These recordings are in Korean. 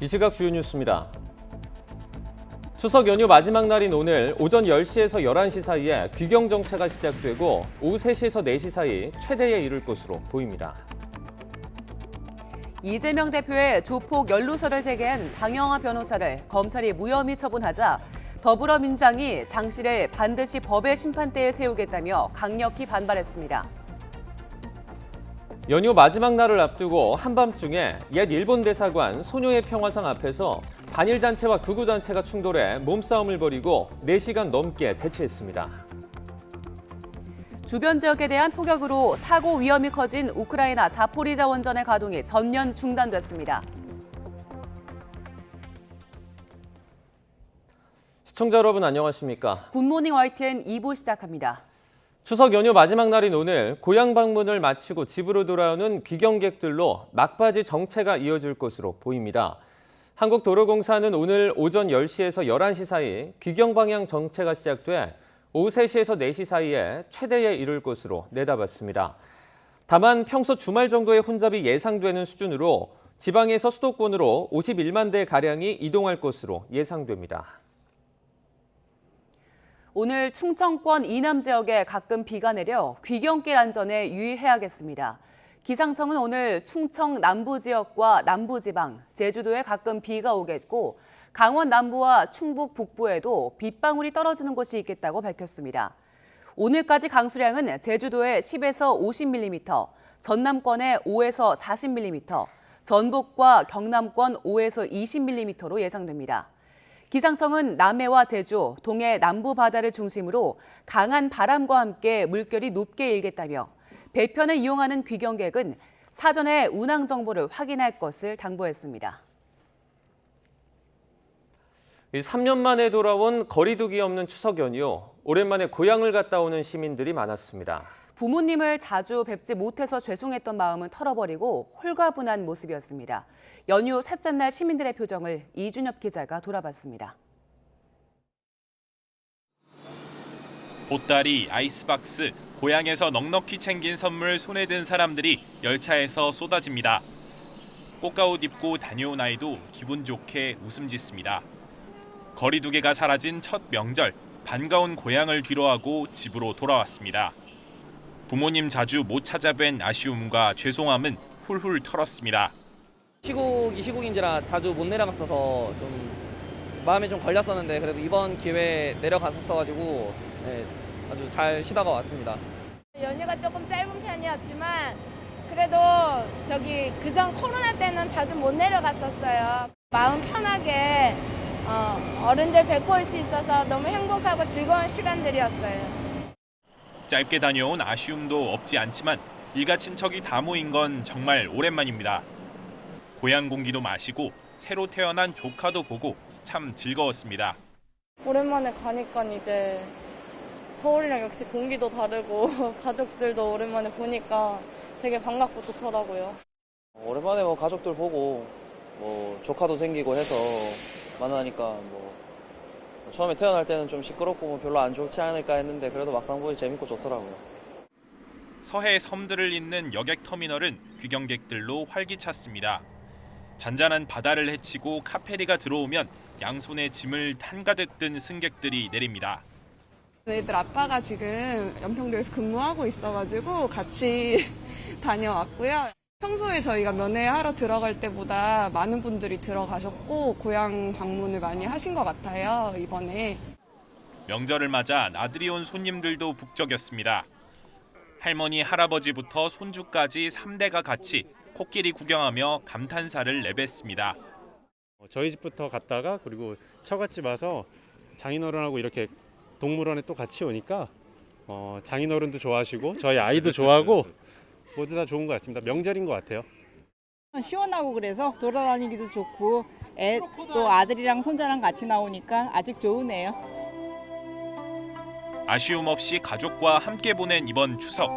이 시각 주요 뉴스입니다. 추석 연휴 마지막 날인 오늘 오전 10시에서 11시 사이에 귀경 정체가 시작되고 오후 3시에서 4시 사이 최대에 이를 것으로 보입니다. 이재명 대표의 조폭 연루설을 제기한 장영하 변호사를 검찰이 무혐의 처분하자 더불어민주당이 장 씨를 반드시 법의 심판대에 세우겠다며 강력히 반발했습니다. 연휴 마지막 날을 앞두고 한밤중에 옛 일본 대사관 소녀의 평화상 앞에서 반일단체와 극우단체가 충돌해 몸싸움을 벌이고 4시간 넘게 대치했습니다. 주변 지역에 대한 포격으로 사고 위험이 커진 우크라이나 자포리자 원전의 가동이 전면 중단됐습니다. 시청자 여러분 안녕하십니까? 굿모닝 YTN 2부 시작합니다. 추석 연휴 마지막 날인 오늘 고향 방문을 마치고 집으로 돌아오는 귀경객들로 막바지 정체가 이어질 것으로 보입니다. 한국도로공사는 오늘 오전 10시에서 11시 사이 귀경 방향 정체가 시작돼 오후 3시에서 4시 사이에 최대에 이를 것으로 내다봤습니다. 다만 평소 주말 정도의 혼잡이 예상되는 수준으로 지방에서 수도권으로 51만 대가량이 이동할 것으로 예상됩니다. 오늘 충청권 이남 지역에 가끔 비가 내려 귀경길 안전에 유의해야겠습니다. 기상청은 오늘 충청 남부 지역과 남부지방, 제주도에 가끔 비가 오겠고 강원 남부와 충북 북부에도 빗방울이 떨어지는 곳이 있겠다고 밝혔습니다. 오늘까지 강수량은 제주도에 10에서 50mm, 전남권에 5에서 40mm, 전북과 경남권 5에서 20mm로 예상됩니다. 기상청은 남해와 제주, 동해 남부 바다를 중심으로 강한 바람과 함께 물결이 높게 일겠다며 배편을 이용하는 귀경객은 사전에 운항 정보를 확인할 것을 당부했습니다. 3년 만에 돌아온 거리두기 없는 추석 연휴, 오랜만에 고향을 갔다 오는 시민들이 많았습니다. 부모님을 자주 뵙지 못해서 죄송했던 마음은 털어버리고 홀가분한 모습이었습니다. 연휴 셋째 날 시민들의 표정을 이준엽 기자가 돌아봤습니다. 보따리, 아이스박스, 고향에서 넉넉히 챙긴 선물 손에 든 사람들이 열차에서 쏟아집니다. 꽃가옷 입고 다녀온 아이도 기분 좋게 웃음 짓습니다. 거리두기가 사라진 첫 명절, 반가운 고향을 뒤로하고 집으로 돌아왔습니다. 부모님 자주 못 찾아뵌 아쉬움과 죄송함은 훌훌 털었습니다. 시국인지라 자주 못 내려갔어서 좀 마음에 좀 걸렸었는데 그래도 이번 기회에 내려갔었어가지고 네, 아주 잘 쉬다가 왔습니다. 연휴가 조금 짧은 편이었지만 그래도 그전 코로나 때는 자주 못 내려갔었어요. 마음 편하게 어른들 뵙고 올 수 있어서 너무 행복하고 즐거운 시간들이었어요. 짧게 다녀온 아쉬움도 없지 않지만 일가 친척이 다 모인 건 정말 오랜만입니다. 고향 공기도 마시고 새로 태어난 조카도 보고 참 즐거웠습니다. 오랜만에 가니까 이제 서울이랑 역시 공기도 다르고 가족들도 오랜만에 보니까 되게 반갑고 좋더라고요. 오랜만에 가족들 보고 조카도 생기고 해서 만나니까 처음에 태어날 때는 좀 시끄럽고 별로 안 좋지 않을까 했는데 그래도 막상 보니 재밌고 좋더라고요. 서해 섬들을 잇는 여객터미널은 귀경객들로 활기찼습니다. 잔잔한 바다를 헤치고 카페리가 들어오면 양손에 짐을 한가득 든 승객들이 내립니다. 애들 아빠가 지금 연평도에서 근무하고 있어가지고 같이 다녀왔고요. 평소에 저희가 면회하러 들어갈 때보다 많은 분들이 들어가셨고 고향 방문을 많이 하신 것 같아요, 이번에. 명절을 맞아 나들이 온 손님들도 북적였습니다. 할머니, 할아버지부터 손주까지 3대가 같이 코끼리 구경하며 감탄사를 내뱉습니다. 저희 집부터 갔다가 그리고 처갓집 와서 장인어른하고 이렇게 동물원에 또 같이 오니까 장인어른도 좋아하시고 저희 아이도 좋아하고 모두 다 좋은 것 같습니다. 명절인 것 같아요. 시원하고 그래서 돌아다니기도 좋고 또 아들이랑 손자랑 같이 나오니까 아직 좋으네요. 아쉬움 없이 가족과 함께 보낸 이번 추석.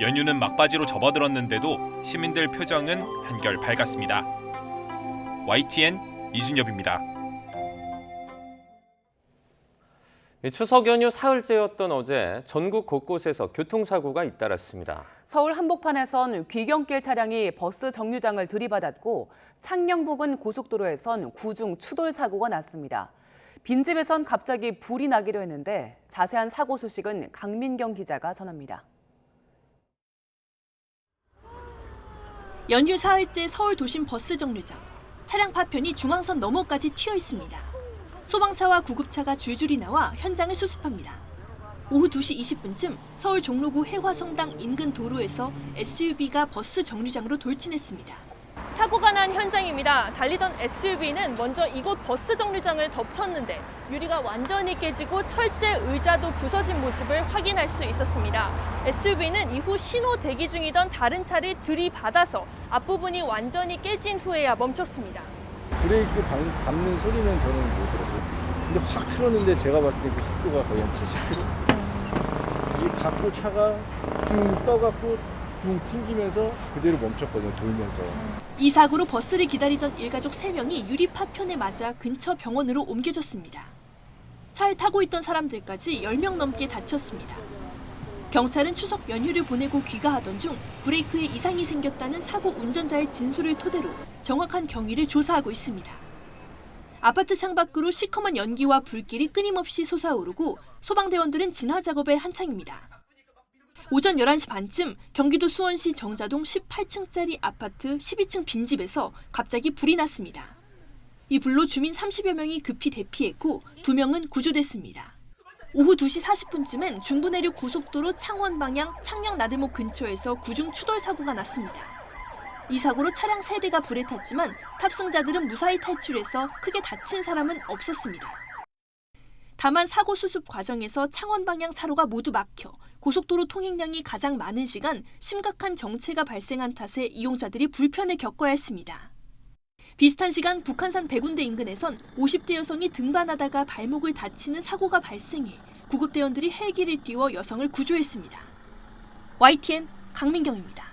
연휴는 막바지로 접어들었는데도 시민들 표정은 한결 밝았습니다. YTN 이준엽입니다. 추석 연휴 사흘째였던 어제 전국 곳곳에서 교통사고가 잇따랐습니다. 서울 한복판에선 귀경길 차량이 버스 정류장을 들이받았고 창녕 부근 고속도로에선 구중 추돌 사고가 났습니다. 빈집에선 갑자기 불이 나기도 했는데 자세한 사고 소식은 강민경 기자가 전합니다. 연휴 사흘째 서울 도심 버스 정류장. 차량 파편이 중앙선 너머까지 튀어 있습니다. 소방차와 구급차가 줄줄이 나와 현장을 수습합니다. 오후 2시 20분쯤 서울 종로구 해화성당 인근 도로에서 SUV가 버스 정류장으로 돌진했습니다. 사고가 난 현장입니다. 달리던 SUV는 먼저 이곳 버스 정류장을 덮쳤는데 유리가 완전히 깨지고 철제 의자도 부서진 모습을 확인할 수 있었습니다. SUV는 이후 신호 대기 중이던 다른 차를 들이받아서 앞부분이 완전히 깨진 후에야 멈췄습니다. 브레이크 밟는 소리는 저는 못 들었어요. 근데 확 틀었는데 제가 봤을 때 그 속도가 거의 한 70km? 이 밖으로 차가 둥 떠갖고 둥 튕기면서 그대로 멈췄거든요, 돌면서. 이 사고로 버스를 기다리던 일가족 3명이 유리 파편에 맞아 근처 병원으로 옮겨졌습니다. 차를 타고 있던 사람들까지 10명 넘게 다쳤습니다. 경찰은 추석 연휴를 보내고 귀가하던 중 브레이크에 이상이 생겼다는 사고 운전자의 진술을 토대로 정확한 경위를 조사하고 있습니다. 아파트 창밖으로 시커먼 연기와 불길이 끊임없이 솟아오르고 소방대원들은 진화 작업에 한창입니다. 오전 11시 반쯤 경기도 수원시 정자동 18층짜리 아파트 12층 빈집에서 갑자기 불이 났습니다. 이 불로 주민 30여 명이 급히 대피했고 2명은 구조됐습니다. 오후 2시 40분쯤엔 중부내륙 고속도로 창원 방향 창녕 나들목 근처에서 구중 추돌 사고가 났습니다. 이 사고로 차량 3대가 불에 탔지만 탑승자들은 무사히 탈출해서 크게 다친 사람은 없었습니다. 다만 사고 수습 과정에서 창원 방향 차로가 모두 막혀 고속도로 통행량이 가장 많은 시간 심각한 정체가 발생한 탓에 이용자들이 불편을 겪어야 했습니다. 비슷한 시간 북한산 백운대 인근에선 50대 여성이 등반하다가 발목을 다치는 사고가 발생해 구급대원들이 헬기를 띄워 여성을 구조했습니다. YTN 강민경입니다.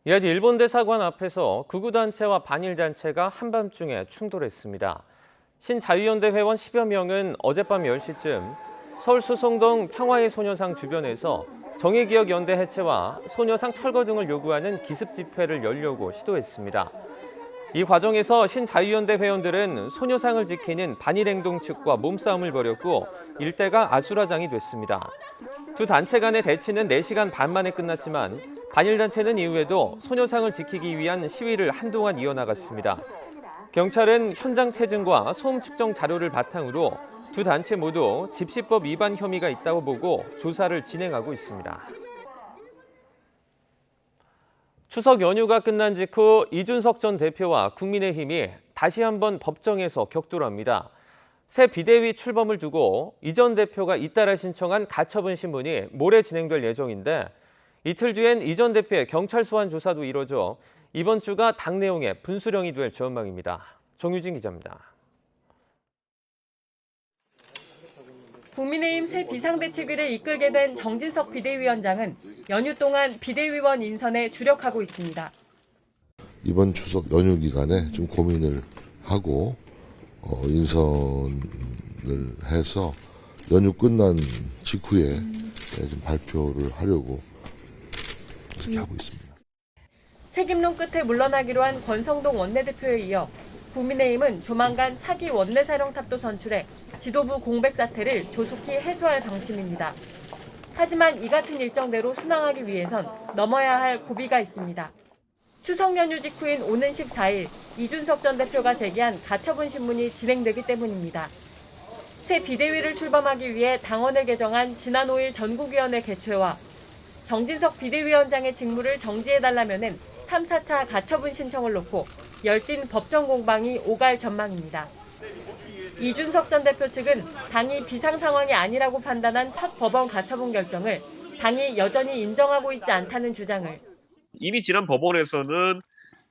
이어지 일본 대사관 앞에서 극우단체와 반일단체가 한밤중에 충돌했습니다. 신자유연대 회원 10여 명은 어젯밤 10시쯤 서울 수성동 평화의 소녀상 주변에서 정의기억연대 해체와 소녀상 철거 등을 요구하는 기습 집회를 열려고 시도했습니다. 이 과정에서 신자유연대 회원들은 소녀상을 지키는 반일행동 측과 몸싸움을 벌였고 일대가 아수라장이 됐습니다. 두 단체 간의 대치는 4시간 반 만에 끝났지만 반일단체는 이후에도 소녀상을 지키기 위한 시위를 한동안 이어나갔습니다. 경찰은 현장 체증과 소음 측정 자료를 바탕으로 두 단체 모두 집시법 위반 혐의가 있다고 보고 조사를 진행하고 있습니다. 추석 연휴가 끝난 직후 이준석 전 대표와 국민의힘이 다시 한번 법정에서 격돌합니다. 새 비대위 출범을 두고 이 전 대표가 잇따라 신청한 가처분 신문이 모레 진행될 예정인데 이틀 뒤엔 이 전 대표의 경찰 소환 조사도 이뤄져 이번 주가 당 내용의 분수령이 될 전망입니다. 정유진 기자입니다. 국민의힘 새 비상대책위를 이끌게 된 정진석 비대위원장은 연휴 동안 비대위원 인선에 주력하고 있습니다. 이번 추석 연휴 기간에 좀 고민을 하고 인선을 해서 연휴 끝난 직후에 좀 발표를 하려고 그렇게 하고 있습니다. 책임론 끝에 물러나기로 한 권성동 원내대표에 이어 국민의힘은 조만간 차기 원내사령탑도 선출해 지도부 공백 사태를 조속히 해소할 방침입니다. 하지만 이 같은 일정대로 순항하기 위해선 넘어야 할 고비가 있습니다. 추석 연휴 직후인 오는 14일 이준석 전 대표가 제기한 가처분 신문이 진행되기 때문입니다. 새 비대위를 출범하기 위해 당원을 개정한 지난 5일 전국위원회 개최와 정진석 비대위원장의 직무를 정지해달라면은 3, 4차 가처분 신청을 놓고 열띤 법정 공방이 오갈 전망입니다. 이준석 전 대표 측은 당이 비상 상황이 아니라고 판단한 첫 법원 가처분 결정을 당이 여전히 인정하고 있지 않다는 주장을 이미 지난 법원에서는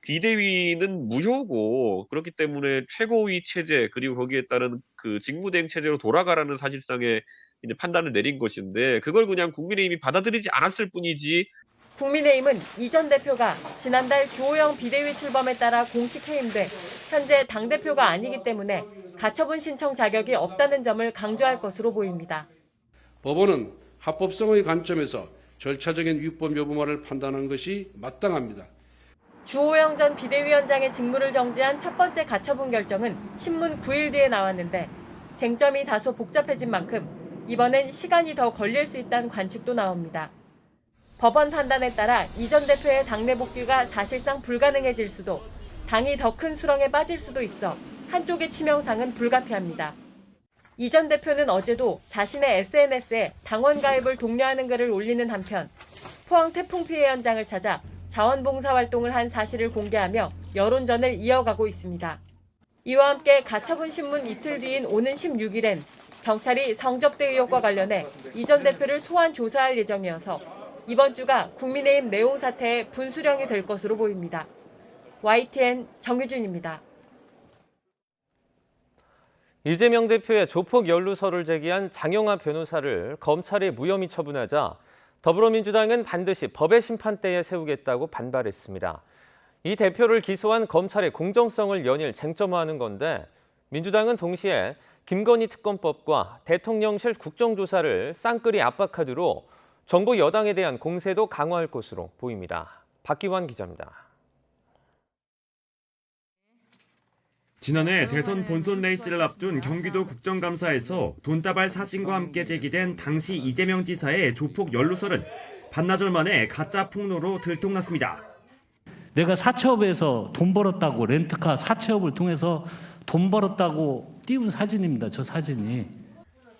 비대위는 무효고 그렇기 때문에 최고위 체제 그리고 거기에 따른 그 직무대행 체제로 돌아가라는 사실상의 이제 판단을 내린 것인데 그걸 그냥 국민의힘이 받아들이지 않았을 뿐이지. 국민의힘은 이 전 대표가 지난달 주호영 비대위 출범에 따라 공식 해임돼 현재 당대표가 아니기 때문에 가처분 신청 자격이 없다는 점을 강조할 것으로 보입니다. 법원은 합법성의 관점에서 절차적인 위법 여부만을 판단하는 것이 마땅합니다. 주호영 전 비대위원장의 직무를 정지한 첫 번째 가처분 결정은 신문 9일 뒤에 나왔는데 쟁점이 다소 복잡해진 만큼 이번엔 시간이 더 걸릴 수 있다는 관측도 나옵니다. 법원 판단에 따라 이 전 대표의 당내 복귀가 사실상 불가능해질 수도, 당이 더 큰 수렁에 빠질 수도 있어 한쪽의 치명상은 불가피합니다. 이 전 대표는 어제도 자신의 SNS에 당원 가입을 독려하는 글을 올리는 한편 포항 태풍 피해 현장을 찾아 자원봉사 활동을 한 사실을 공개하며 여론전을 이어가고 있습니다. 이와 함께 가처분 신문 이틀 뒤인 오는 16일엔 경찰이 성접대 의혹과 관련해 이 전 대표를 소환 조사할 예정이어서 이번 주가 국민의힘 내용 사태의 분수령이 될 것으로 보입니다. YTN 정유진입니다. 이재명 대표의 조폭 연루설을 제기한 장영하 변호사를 검찰이 무혐의 처분하자 더불어민주당은 반드시 법의 심판대에 세우겠다고 반발했습니다. 이 대표를 기소한 검찰의 공정성을 연일 쟁점화하는 건데 민주당은 동시에 김건희 특검법과 대통령실 국정조사를 쌍끌이 압박하도록 정부 여당에 대한 공세도 강화할 것으로 보입니다. 박기환 기자입니다. 지난해 대선 본선 레이스를 앞둔 경기도 국정감사에서 돈다발 사진과 함께 제기된 당시 이재명 지사의 조폭 연루설은 반나절 만에 가짜 폭로로 들통났습니다. 내가 사채업에서 돈 벌었다고, 렌트카 사채업을 통해서 돈 벌었다고 띄운 사진입니다. 저 사진이.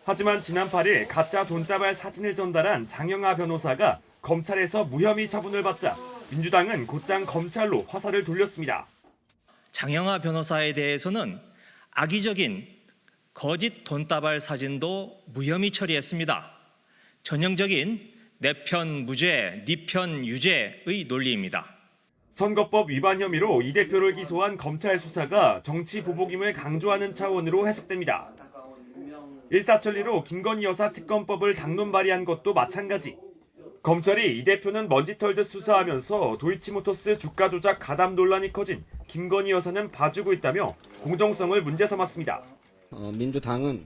하지만 지난 8일 가짜 돈다발 사진을 전달한 장영하 변호사가 검찰에서 무혐의 처분을 받자 민주당은 곧장 검찰로 화살을 돌렸습니다. 장영하 변호사에 대해서는 악의적인 거짓 돈다발 사진도 무혐의 처리했습니다. 전형적인 내 편 무죄, 네 편 유죄의 논리입니다. 선거법 위반 혐의로 이 대표를 기소한 검찰 수사가 정치 보복임을 강조하는 차원으로 해석됩니다. 일사천리로 김건희 여사 특검법을 당론 발의한 것도 마찬가지. 검찰이 이 대표는 먼지 털듯 수사하면서 도이치모터스 주가 조작 가담 논란이 커진 김건희 여사는 봐주고 있다며 공정성을 문제 삼았습니다. 민주당은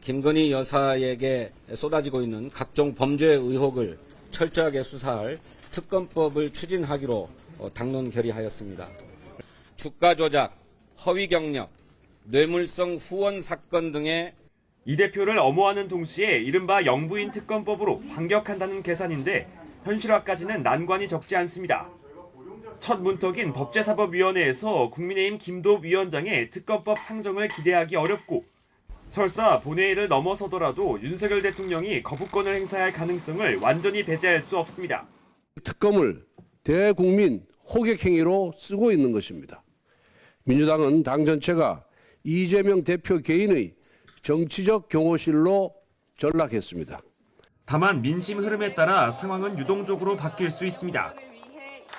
김건희 여사에게 쏟아지고 있는 각종 범죄 의혹을 철저하게 수사할 특검법을 추진하기로 당론 결의하였습니다. 주가 조작, 허위 경력, 뇌물성 후원 사건 등의 이 대표를 엄호하는 동시에 이른바 영부인 특검법으로 반격한다는 계산인데 현실화까지는 난관이 적지 않습니다. 첫 문턱인 법제사법위원회에서 국민의힘 김도읍 위원장의 특검법 상정을 기대하기 어렵고 설사 본회의를 넘어서더라도 윤석열 대통령이 거부권을 행사할 가능성을 완전히 배제할 수 없습니다. 특검을 대국민 호객행위로 쓰고 있는 것입니다. 민주당은 당 전체가 이재명 대표 개인의 정치적 경호실로 전락했습니다. 다만 민심 흐름에 따라 상황은 유동적으로 바뀔 수 있습니다.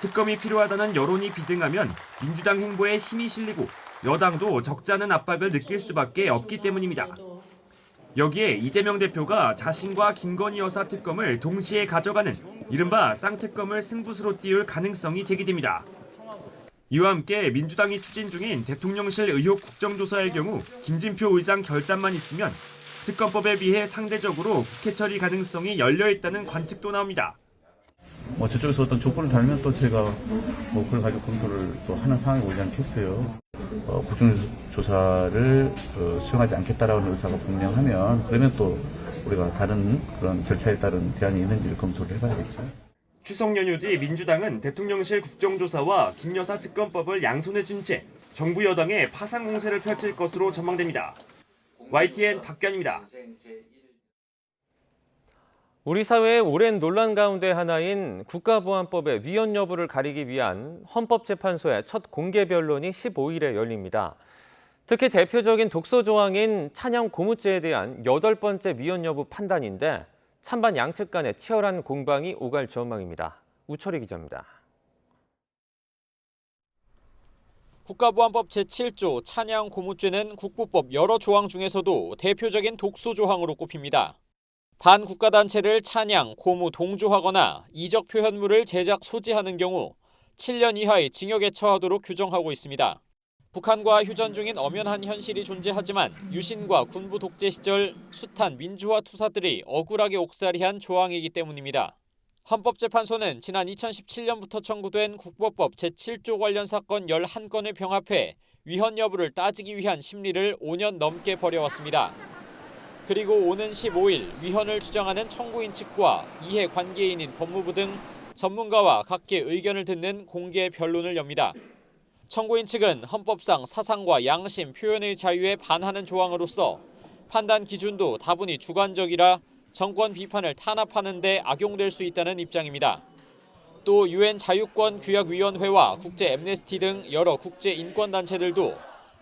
특검이 필요하다는 여론이 비등하면 민주당 행보에 힘이 실리고 여당도 적지 않은 압박을 느낄 수밖에 없기 때문입니다. 여기에 이재명 대표가 자신과 김건희 여사 특검을 동시에 가져가는 이른바 쌍특검을 승부수로 띄울 가능성이 제기됩니다. 이와 함께 민주당이 추진 중인 대통령실 의혹 국정조사의 경우 김진표 의장 결단만 있으면 특검법에 비해 상대적으로 국회 처리 가능성이 열려있다는 관측도 나옵니다. 저쪽에서 어떤 조건을 달면 또 제가 그걸 가지고 검토를 또 하는 상황이 오지 않겠어요. 국정조사를 수용하지 않겠다라는 의사가 분명하면 그러면 또 우리가 다른 그런 절차에 따른 대안이 있는지를 검토를 해봐야겠죠. 추석 연휴 뒤 민주당은 대통령실 국정조사와 김 여사 특검법을 양손에 쥔 채 정부 여당에 파상 공세를 펼칠 것으로 전망됩니다. YTN 박견입니다. 우리 사회의 오랜 논란 가운데 하나인 국가보안법의 위헌 여부를 가리기 위한 헌법재판소의 첫 공개 변론이 15일에 열립니다. 특히 대표적인 독소 조항인 찬양 고무죄에 대한 8번째 위헌 여부 판단인데 찬반 양측 간의 치열한 공방이 오갈 전망입니다. 우철희 기자입니다. 국가보안법 제7조 찬양 고무죄는 국보법 여러 조항 중에서도 대표적인 독소 조항으로 꼽힙니다. 반국가단체를 찬양, 고무 동조하거나 이적 표현물을 제작, 소지하는 경우 7년 이하의 징역에 처하도록 규정하고 있습니다. 북한과 휴전 중인 엄연한 현실이 존재하지만 유신과 군부 독재 시절 숱한 민주화 투사들이 억울하게 옥살이한 조항이기 때문입니다. 헌법재판소는 지난 2017년부터 청구된 국보법 제7조 관련 사건 11건을 병합해 위헌 여부를 따지기 위한 심리를 5년 넘게 벌여왔습니다. 그리고 오는 15일 위헌을 주장하는 청구인 측과 이해 관계인인 법무부 등 전문가와 각계 의견을 듣는 공개 변론을 엽니다. 청구인 측은 헌법상 사상과 양심, 표현의 자유에 반하는 조항으로서 판단 기준도 다분히 주관적이라 정권 비판을 탄압하는 데 악용될 수 있다는 입장입니다. 또 유엔 자유권규약위원회와 국제 앰네스티 등 여러 국제 인권단체들도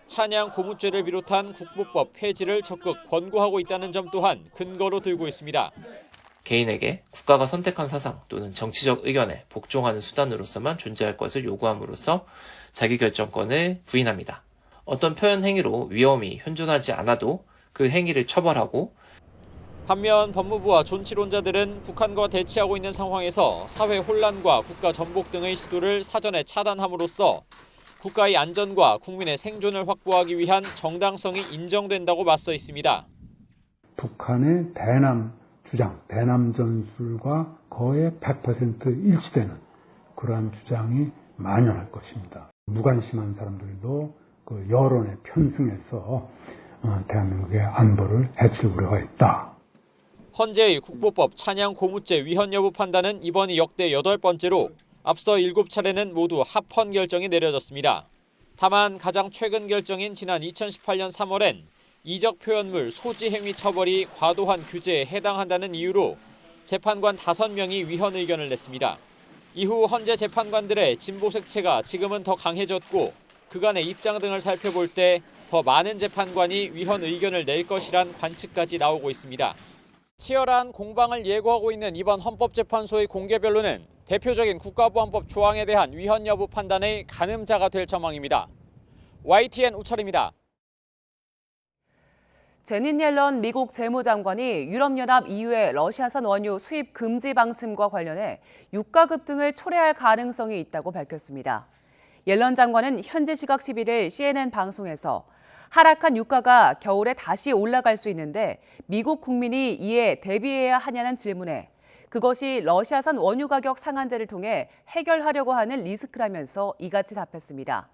찬양 고무죄를 비롯한 국보법 폐지를 적극 권고하고 있다는 점 또한 근거로 들고 있습니다. 개인에게 국가가 선택한 사상 또는 정치적 의견에 복종하는 수단으로서만 존재할 것을 요구함으로써 자기결정권을 부인합니다. 어떤 표현 행위로 위험이 현존하지 않아도 그 행위를 처벌하고 반면 법무부와 존치론자들은 북한과 대치하고 있는 상황에서 사회 혼란과 국가 전복 등의 시도를 사전에 차단함으로써 국가의 안전과 국민의 생존을 확보하기 위한 정당성이 인정된다고 맞서 있습니다. 북한의 대남 주장, 대남 전술과 거의 100% 일치되는 그러한 주장이 만연할 것입니다. 무관심한 사람들도 그 여론에 편승해서 대한민국의 안보를 해칠 우려가 있다. 헌재의 국보법 찬양 고무죄 위헌 여부 판단은 이번이 역대 8번째로 앞서 7차례는 모두 합헌 결정이 내려졌습니다. 다만 가장 최근 결정인 지난 2018년 3월엔 이적 표현물 소지 행위 처벌이 과도한 규제에 해당한다는 이유로 재판관 5명이 위헌 의견을 냈습니다. 이후 헌재 재판관들의 진보 색채가 지금은 더 강해졌고 그간의 입장 등을 살펴볼 때 더 많은 재판관이 위헌 의견을 낼 것이란 관측까지 나오고 있습니다. 치열한 공방을 예고하고 있는 이번 헌법재판소의 공개 변론은 대표적인 국가보안법 조항에 대한 위헌 여부 판단의 가늠자가 될 전망입니다. YTN 우철입니다. 제닛 옐런 미국 재무장관이 유럽연합 EU의 러시아산 원유 수입 금지 방침과 관련해 유가 급등을 초래할 가능성이 있다고 밝혔습니다. 옐런 장관은 현지 시각 11일 CNN 방송에서 하락한 유가가 겨울에 다시 올라갈 수 있는데 미국 국민이 이에 대비해야 하냐는 질문에 그것이 러시아산 원유 가격 상한제를 통해 해결하려고 하는 리스크라면서 이같이 답했습니다.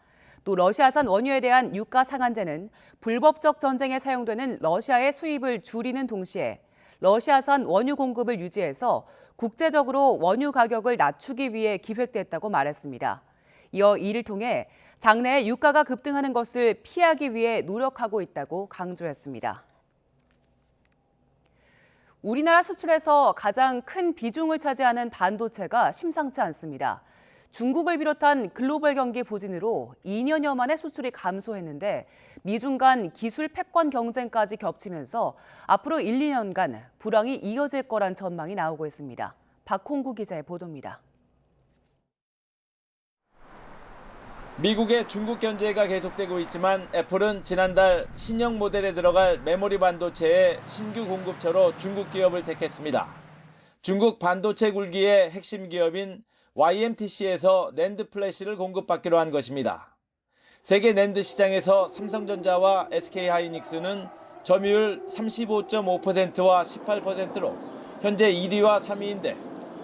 또 러시아산 원유에 대한 유가 상한제는 불법적 전쟁에 사용되는 러시아의 수입을 줄이는 동시에 러시아산 원유 공급을 유지해서 국제적으로 원유 가격을 낮추기 위해 기획됐다고 말했습니다. 이어 이를 통해 장래에 유가가 급등하는 것을 피하기 위해 노력하고 있다고 강조했습니다. 우리나라 수출에서 가장 큰 비중을 차지하는 반도체가 심상치 않습니다. 중국을 비롯한 글로벌 경기 부진으로 2년여 만에 수출이 감소했는데 미중 간 기술 패권 경쟁까지 겹치면서 앞으로 1, 2년간 불황이 이어질 거란 전망이 나오고 있습니다. 박홍구 기자의 보도입니다. 미국의 중국 견제가 계속되고 있지만 애플은 지난달 신형 모델에 들어갈 메모리 반도체의 신규 공급처로 중국 기업을 택했습니다. 중국 반도체 굴기의 핵심 기업인 YMTC에서 낸드 플래시를 공급받기로 한 것입니다. 세계 낸드 시장에서 삼성전자와 SK하이닉스는 점유율 35.5%와 18%로 현재 1위와 3위인데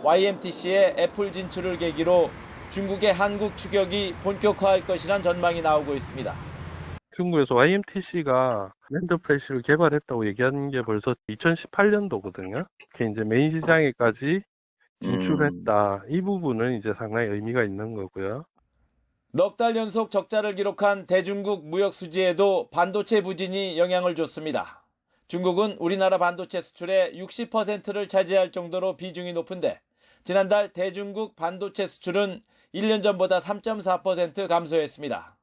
YMTC의 애플 진출을 계기로 중국의 한국 추격이 본격화할 것이란 전망이 나오고 있습니다. 중국에서 YMTC가 낸드 플래시를 개발했다고 얘기한 게 벌써 2018년도거든요. 그게 이제 메인 시장에까지 진출했다. 이 부분은 이제 상당히 의미가 있는 거고요. 넉 달 연속 적자를 기록한 대중국 무역 수지에도 반도체 부진이 영향을 줬습니다. 중국은 우리나라 반도체 수출의 60%를 차지할 정도로 비중이 높은데 지난달 대중국 반도체 수출은 1년 전보다 3.4% 감소했습니다.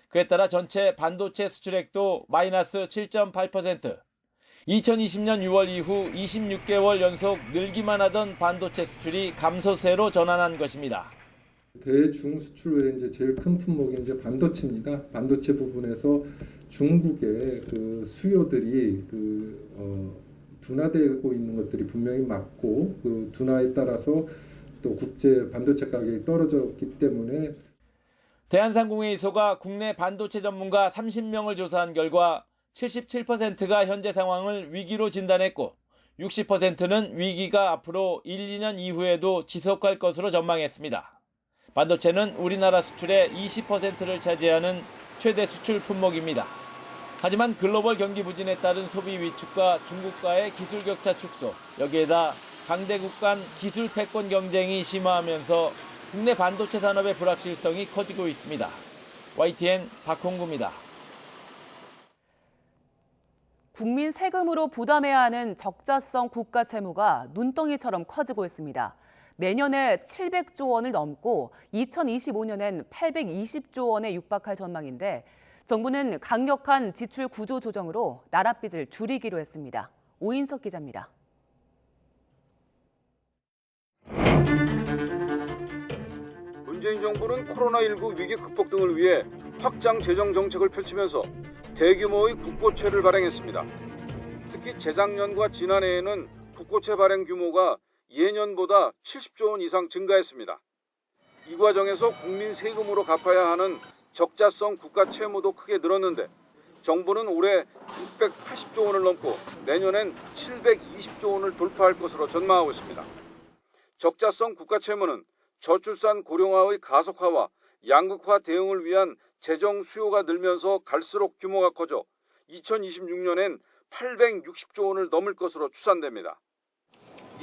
그에 따라 전체 반도체 수출액도 마이너스 7.8%. 2020년 6월 이후 26개월 연속 늘기만 하던 반도체 수출이 감소세로 전환한 것입니다. 대중 수출 외에 이제 제일 큰 품목이 이제 반도체입니다. 반도체 부분에서 중국의 그 수요들이 둔화되고 있는 것들이 분명히 맞고 그 둔화에 따라서 또 국제 반도체 가격이 떨어졌기 때문에 대한상공회의소가 국내 반도체 전문가 30명을 조사한 결과 77%가 현재 상황을 위기로 진단했고 60%는 위기가 앞으로 1, 2년 이후에도 지속할 것으로 전망했습니다. 반도체는 우리나라 수출의 20%를 차지하는 최대 수출 품목입니다. 하지만 글로벌 경기 부진에 따른 소비 위축과 중국과의 기술 격차 축소, 여기에다 강대국 간 기술 패권 경쟁이 심화하면서 국내 반도체 산업의 불확실성이 커지고 있습니다. YTN 박홍구입니다. 국민 세금으로 부담해야 하는 적자성 국가 채무가 눈덩이처럼 커지고 있습니다. 내년에 700조 원을 넘고 2025년엔 820조 원에 육박할 전망인데 정부는 강력한 지출 구조 조정으로 나랏빚을 줄이기로 했습니다. 오인석 기자입니다. 문재인 정부는 코로나19 위기 극복 등을 위해 확장 재정 정책을 펼치면서 대규모의 국고채를 발행했습니다. 특히 재작년과 지난해에는 국고채 발행 규모가 예년보다 70조 원 이상 증가했습니다. 이 과정에서 국민 세금으로 갚아야 하는 적자성 국가 채무도 크게 늘었는데 정부는 올해 680조 원을 넘고 내년엔 720조 원을 돌파할 것으로 전망하고 있습니다. 적자성 국가 채무는 저출산 고령화의 가속화와 양극화 대응을 위한 재정 수요가 늘면서 갈수록 규모가 커져 2026년엔 860조 원을 넘을 것으로 추산됩니다.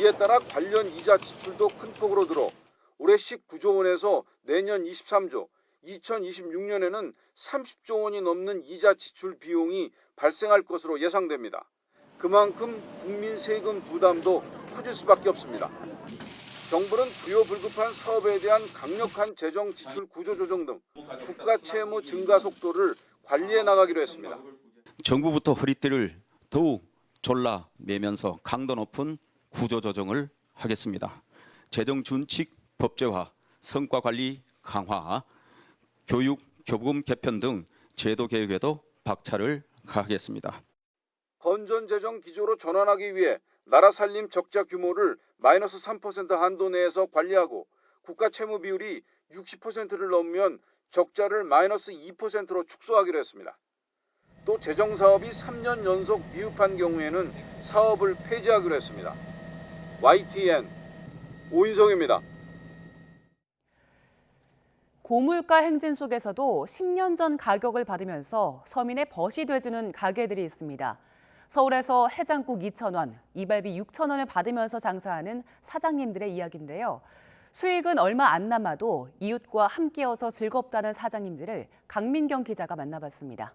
이에 따라 관련 이자 지출도 큰 폭으로 늘어 올해 19조 원에서 내년 23조, 2026년에는 30조 원이 넘는 이자 지출 비용이 발생할 것으로 예상됩니다. 그만큼 국민 세금 부담도 커질 수밖에 없습니다. 정부는 부요 불급한 사업에 대한 강력한 재정 지출 구조 조정 등 국가 채무 증가 속도를 관리해 나가기로 했습니다. 정부부터 허리띠를 더욱 졸라매면서 강도 높은 구조 조정을 하겠습니다. 재정 준칙 법제화, 성과 관리 강화, 교육 교부금 개편 등 제도 개혁에도 박차를 가하겠습니다. 건전 재정 기조로 전환하기 위해 나라 살림 적자 규모를 마이너스 3% 한도 내에서 관리하고 국가 채무 비율이 60%를 넘으면 적자를 마이너스 2%로 축소하기로 했습니다. 또 재정 사업이 3년 연속 미흡한 경우에는 사업을 폐지하기로 했습니다. YTN 오인성입니다. 고물가 행진 속에서도 10년 전 가격을 받으면서 서민의 벗이 돼주는 가게들이 있습니다. 서울에서 해장국 2,000원, 이발비 6,000원을 받으면서 장사하는 사장님들의 이야기인데요. 수익은 얼마 안 남아도 이웃과 함께여서 즐겁다는 사장님들을 강민경 기자가 만나봤습니다.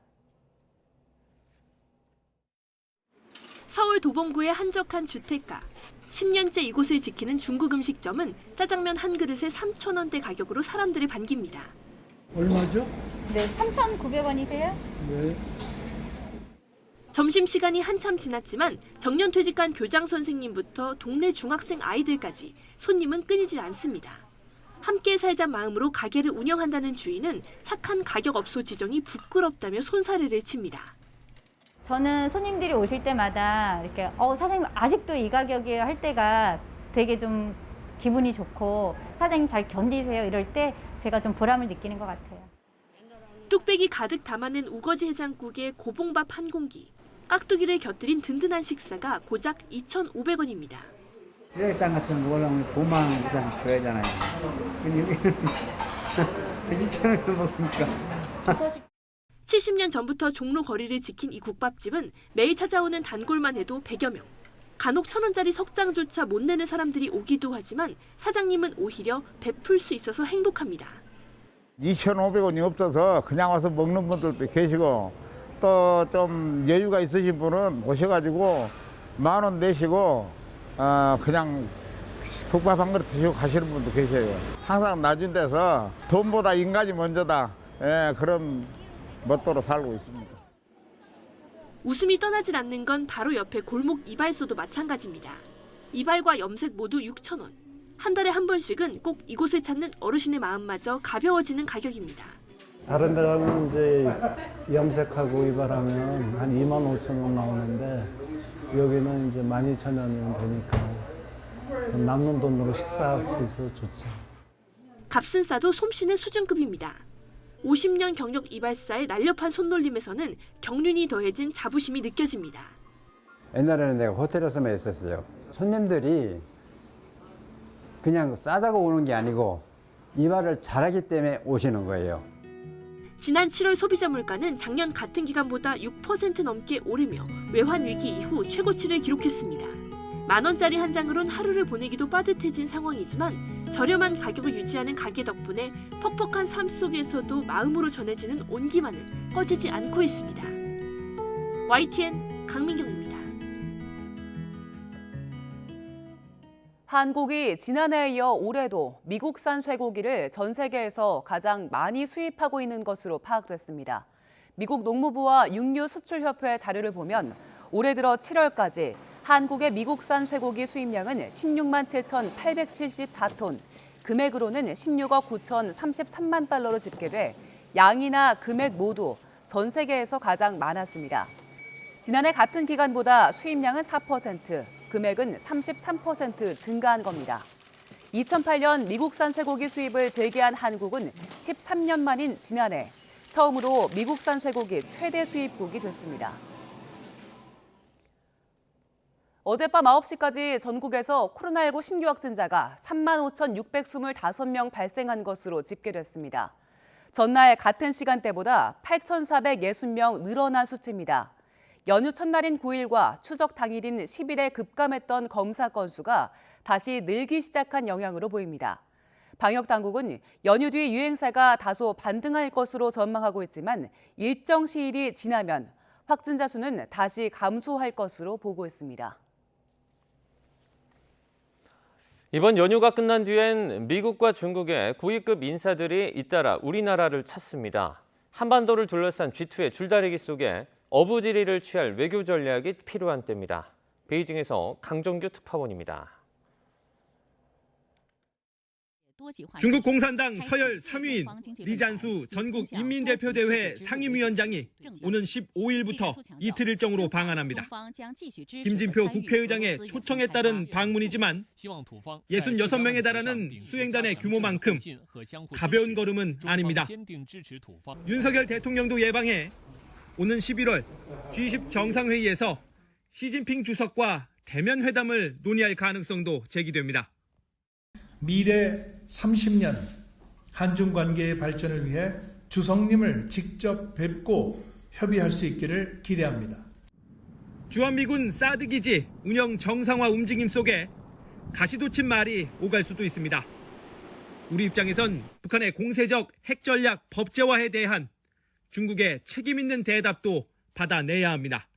서울 도봉구의 한적한 주택가. 10년째 이곳을 지키는 중국 음식점은 짜장면 한 그릇에 3,000원대 가격으로 사람들을 반깁니다. 얼마죠? 네, 3,900원이세요? 네. 점심시간이 한참 지났지만 정년퇴직한 교장 선생님부터 동네 중학생 아이들까지 손님은 끊이질 않습니다. 함께 살자 마음으로 가게를 운영한다는 주인은 착한 가격업소 지정이 부끄럽다며 손사래를 칩니다. 저는 손님들이 오실 때마다 이렇게 사장님 아직도 이 가격이에요 할 때가 되게 좀 기분이 좋고 사장님 잘 견디세요 이럴 때 제가 좀 보람을 느끼는 것 같아요. 뚝배기 가득 담아낸 우거지 해장국에 고봉밥 한 공기, 깍두기를 곁들인 든든한 식사가 고작 2,500원입니다. 쓰레기장 같은 거 올라오면 5만 원 이상 줘야 하잖아요. 근데 여기는 2,000원을 먹으니까. 70년 전부터 종로 거리를 지킨 이 국밥집은 매일 찾아오는 단골만 해도 100여 명. 간혹 1,000원짜리 석장조차 못 내는 사람들이 오기도 하지만 사장님은 오히려 베풀 수 있어서 행복합니다. 2,500원이 없어서 그냥 와서 먹는 분들도 계시고 또 좀 여유가 있으신 분은 오셔가지고 10,000원 내시고 그냥 국밥 한 그릇 드시고 가시는 분도 계셔요. 항상 낮은 데서 돈보다 인간이 먼저다. 그런 멋도로 살고 있습니다. 웃음이 떠나질 않는 건 바로 옆에 골목 이발소도 마찬가지입니다. 이발과 염색 모두 6,000원. 한 달에 한 번씩은 꼭 이곳을 찾는 어르신의 마음마저 가벼워지는 가격입니다. 다른 데 가면 이제 염색하고 이발하면 한 25,000원 나오는데 여기는 이제 12,000원이면 되니까 남는 돈으로 식사할 수 있어서 좋죠. 값은 싸도 솜씨는 수준급입니다. 50년 경력 이발사의 날렵한 손놀림에서는 경륜이 더해진 자부심이 느껴집니다. 옛날에는 내가 호텔에서만 있었어요. 손님들이 그냥 싸다고 오는 게 아니고 이발을 잘하기 때문에 오시는 거예요. 지난 7월 소비자 물가는 작년 같은 기간보다 6% 넘게 오르며 외환 위기 이후 최고치를 기록했습니다. 만원짜리 한 장으론 하루를 보내기도 빠듯해진 상황이지만 저렴한 가격을 유지하는 가게 덕분에 퍽퍽한 삶 속에서도 마음으로 전해지는 온기만은 꺼지지 않고 있습니다. YTN 강민경입니다. 한국이 지난해에 이어 올해도 미국산 쇠고기를 전 세계에서 가장 많이 수입하고 있는 것으로 파악됐습니다. 미국 농무부와 육류수출협회 자료를 보면 올해 들어 7월까지 한국의 미국산 쇠고기 수입량은 16만 7,874톤, 금액으로는 16억 9,033만 달러로 집계돼 양이나 금액 모두 전 세계에서 가장 많았습니다. 지난해 같은 기간보다 수입량은 4%, 금액은 33% 증가한 겁니다. 2008년 미국산 쇠고기 수입을 재개한 한국은 13년 만인 지난해 처음으로 미국산 쇠고기 최대 수입국이 됐습니다. 어젯밤 9시까지 전국에서 코로나19 신규 확진자가 35,625명 발생한 것으로 집계됐습니다. 전날 같은 시간대보다 8,460명 늘어난 수치입니다. 연휴 첫날인 9일과 추석 당일인 10일에 급감했던 검사 건수가 다시 늘기 시작한 영향으로 보입니다. 방역당국은 연휴 뒤 유행세가 다소 반등할 것으로 전망하고 있지만 일정 시일이 지나면 확진자 수는 다시 감소할 것으로 보고 있습니다. 이번 연휴가 끝난 뒤엔 미국과 중국의 고위급 인사들이 잇따라 우리나라를 찾습니다. 한반도를 둘러싼 G2의 줄다리기 속에 어부지리를 취할 외교 전략이 필요한 때입니다. 베이징에서 강정규 특파원입니다. 중국 공산당 서열 3위인 리잔수 전국인민대표대회 상임위원장이 오는 15일부터 이틀 일정으로 방한합니다. 김진표 국회의장의 초청에 따른 방문이지만 66명에 달하는 수행단의 규모만큼 가벼운 걸음은 아닙니다. 윤석열 대통령도 예방해 오는 11월 G20 정상회의에서 시진핑 주석과 대면 회담을 논의할 가능성도 제기됩니다. 미래 30년 한중 관계의 발전을 위해 주석님을 직접 뵙고 협의할 수 있기를 기대합니다. 주한미군 사드 기지 운영 정상화 움직임 속에 가시돋친 말이 오갈 수도 있습니다. 우리 입장에선 북한의 공세적 핵 전략 법제화에 대한 중국의 책임 있는 대답도 받아내야 합니다.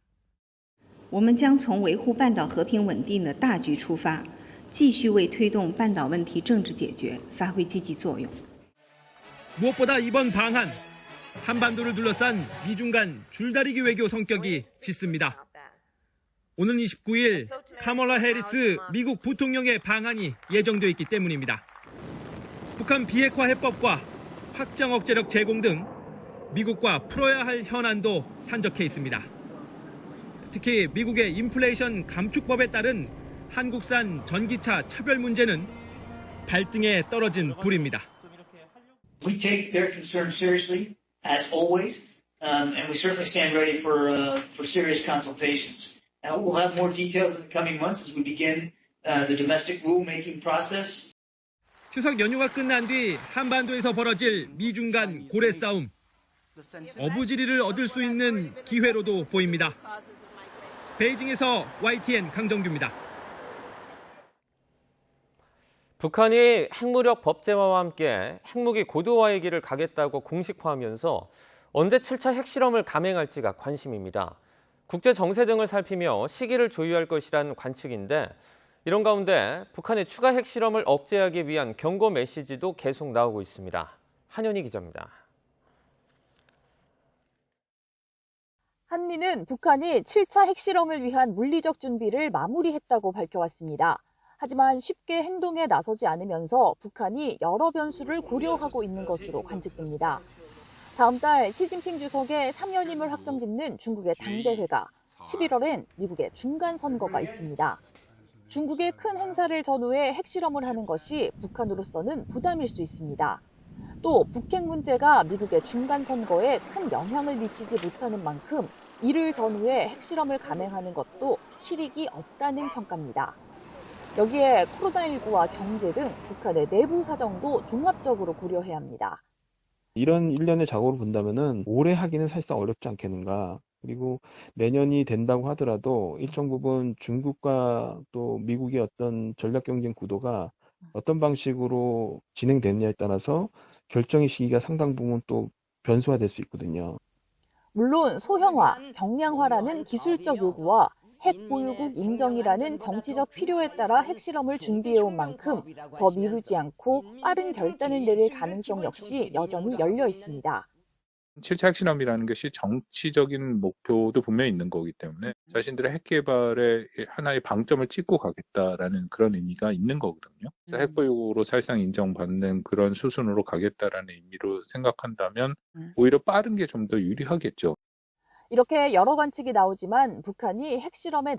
我们将从维护半岛和平稳定的大局出发，继续为推动半岛问题政治解决发挥积极作用。 무엇보다 이번 방한, 한반도를 둘러싼 미중 간 줄다리기 외교 성격이 짙습니다. 오는 29일 카멀라 해리스 미국 부통령의 방한이 예정돼 있기 때문입니다. 북한 비핵화 해법과 확장 억제력 제공 등 미국과 풀어야 할 현안도 산적해 있습니다. 특히 미국의 인플레이션 감축법에 따른 한국산 전기차 차별 문제는 발등에 떨어진 불입니다. We take their concerns seriously, as always, and we certainly stand ready for serious consultations. We'll have more details in the coming months as we begin the domestic rulemaking process. 추석 연휴가 끝난 뒤 한반도에서 벌어질 미중 간 고래 싸움. 어부지리를 얻을 수 있는 기회로도 보입니다. 베이징에서 YTN 강정규입니다. 북한이 핵무력 법제화와 함께 핵무기 고도화의 길을 가겠다고 공식화하면서 언제 7차 핵실험을 감행할지가 관심입니다. 국제 정세 등을 살피며 시기를 조율할 것이란 관측인데 이런 가운데 북한의 추가 핵실험을 억제하기 위한 경고 메시지도 계속 나오고 있습니다. 한현희 기자입니다. 한미는 북한이 7차 핵실험을 위한 물리적 준비를 마무리했다고 밝혀왔습니다. 하지만 쉽게 행동에 나서지 않으면서 북한이 여러 변수를 고려하고 있는 것으로 관측됩니다. 다음 달 시진핑 주석의 3연임을 확정짓는 중국의 당대회가 11월엔 미국의 중간선거가 있습니다. 중국의 큰 행사를 전후해 핵실험을 하는 것이 북한으로서는 부담일 수 있습니다. 또 북핵 문제가 미국의 중간 선거에 큰 영향을 미치지 못하는 만큼 이를 전후에 핵실험을 감행하는 것도 실익이 없다는 평가입니다. 여기에 코로나19와 경제 등 북한의 내부 사정도 종합적으로 고려해야 합니다. 이런 일련의 작업을 본다면은 올해 하기는 사실상 어렵지 않겠는가. 그리고 내년이 된다고 하더라도 일정 부분 중국과 또 미국의 어떤 전략 경쟁 구도가 어떤 방식으로 진행되느냐에 따라서 결정의 시기가 상당 부분 또 변수화될 수 있거든요. 물론 소형화, 경량화라는 기술적 요구와 핵 보유국 인정이라는 정치적 필요에 따라 핵실험을 준비해온 만큼 더 미루지 않고 빠른 결단을 내릴 가능성 역시 여전히 열려 있습니다. 7차 핵실험이라는 것이 정치적인 목표도 분명히 있는 거기 때문에 자신들의 핵 개발에 하나의 방점을 찍고 가겠다라는 그런 의미가 있는 거거든요. 그래서 핵 보유국으로 사실상 인정받는 그런 수순으로 가겠다라는 의미로 생각한다면 오히려 빠른 게 좀 더 유리하겠죠. 이렇게 여러 관측이 나오지만 북한이 핵실험에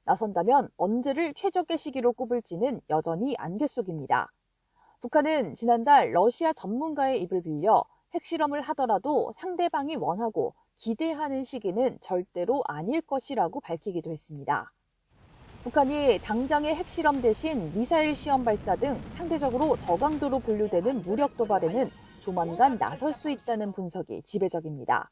나선다면 언제를 최적의 시기로 꼽을지는 여전히 안개 속입니다. 북한은 지난달 러시아 전문가의 입을 빌려 핵실험을 하더라도 상대방이 원하고 기대하는 시기는 절대로 아닐 것이라고 밝히기도 했습니다. 북한이 당장의 핵실험 대신 미사일 시험 발사 등 상대적으로 저강도로 분류되는 무력 도발에는 조만간 나설 수 있다는 분석이 지배적입니다.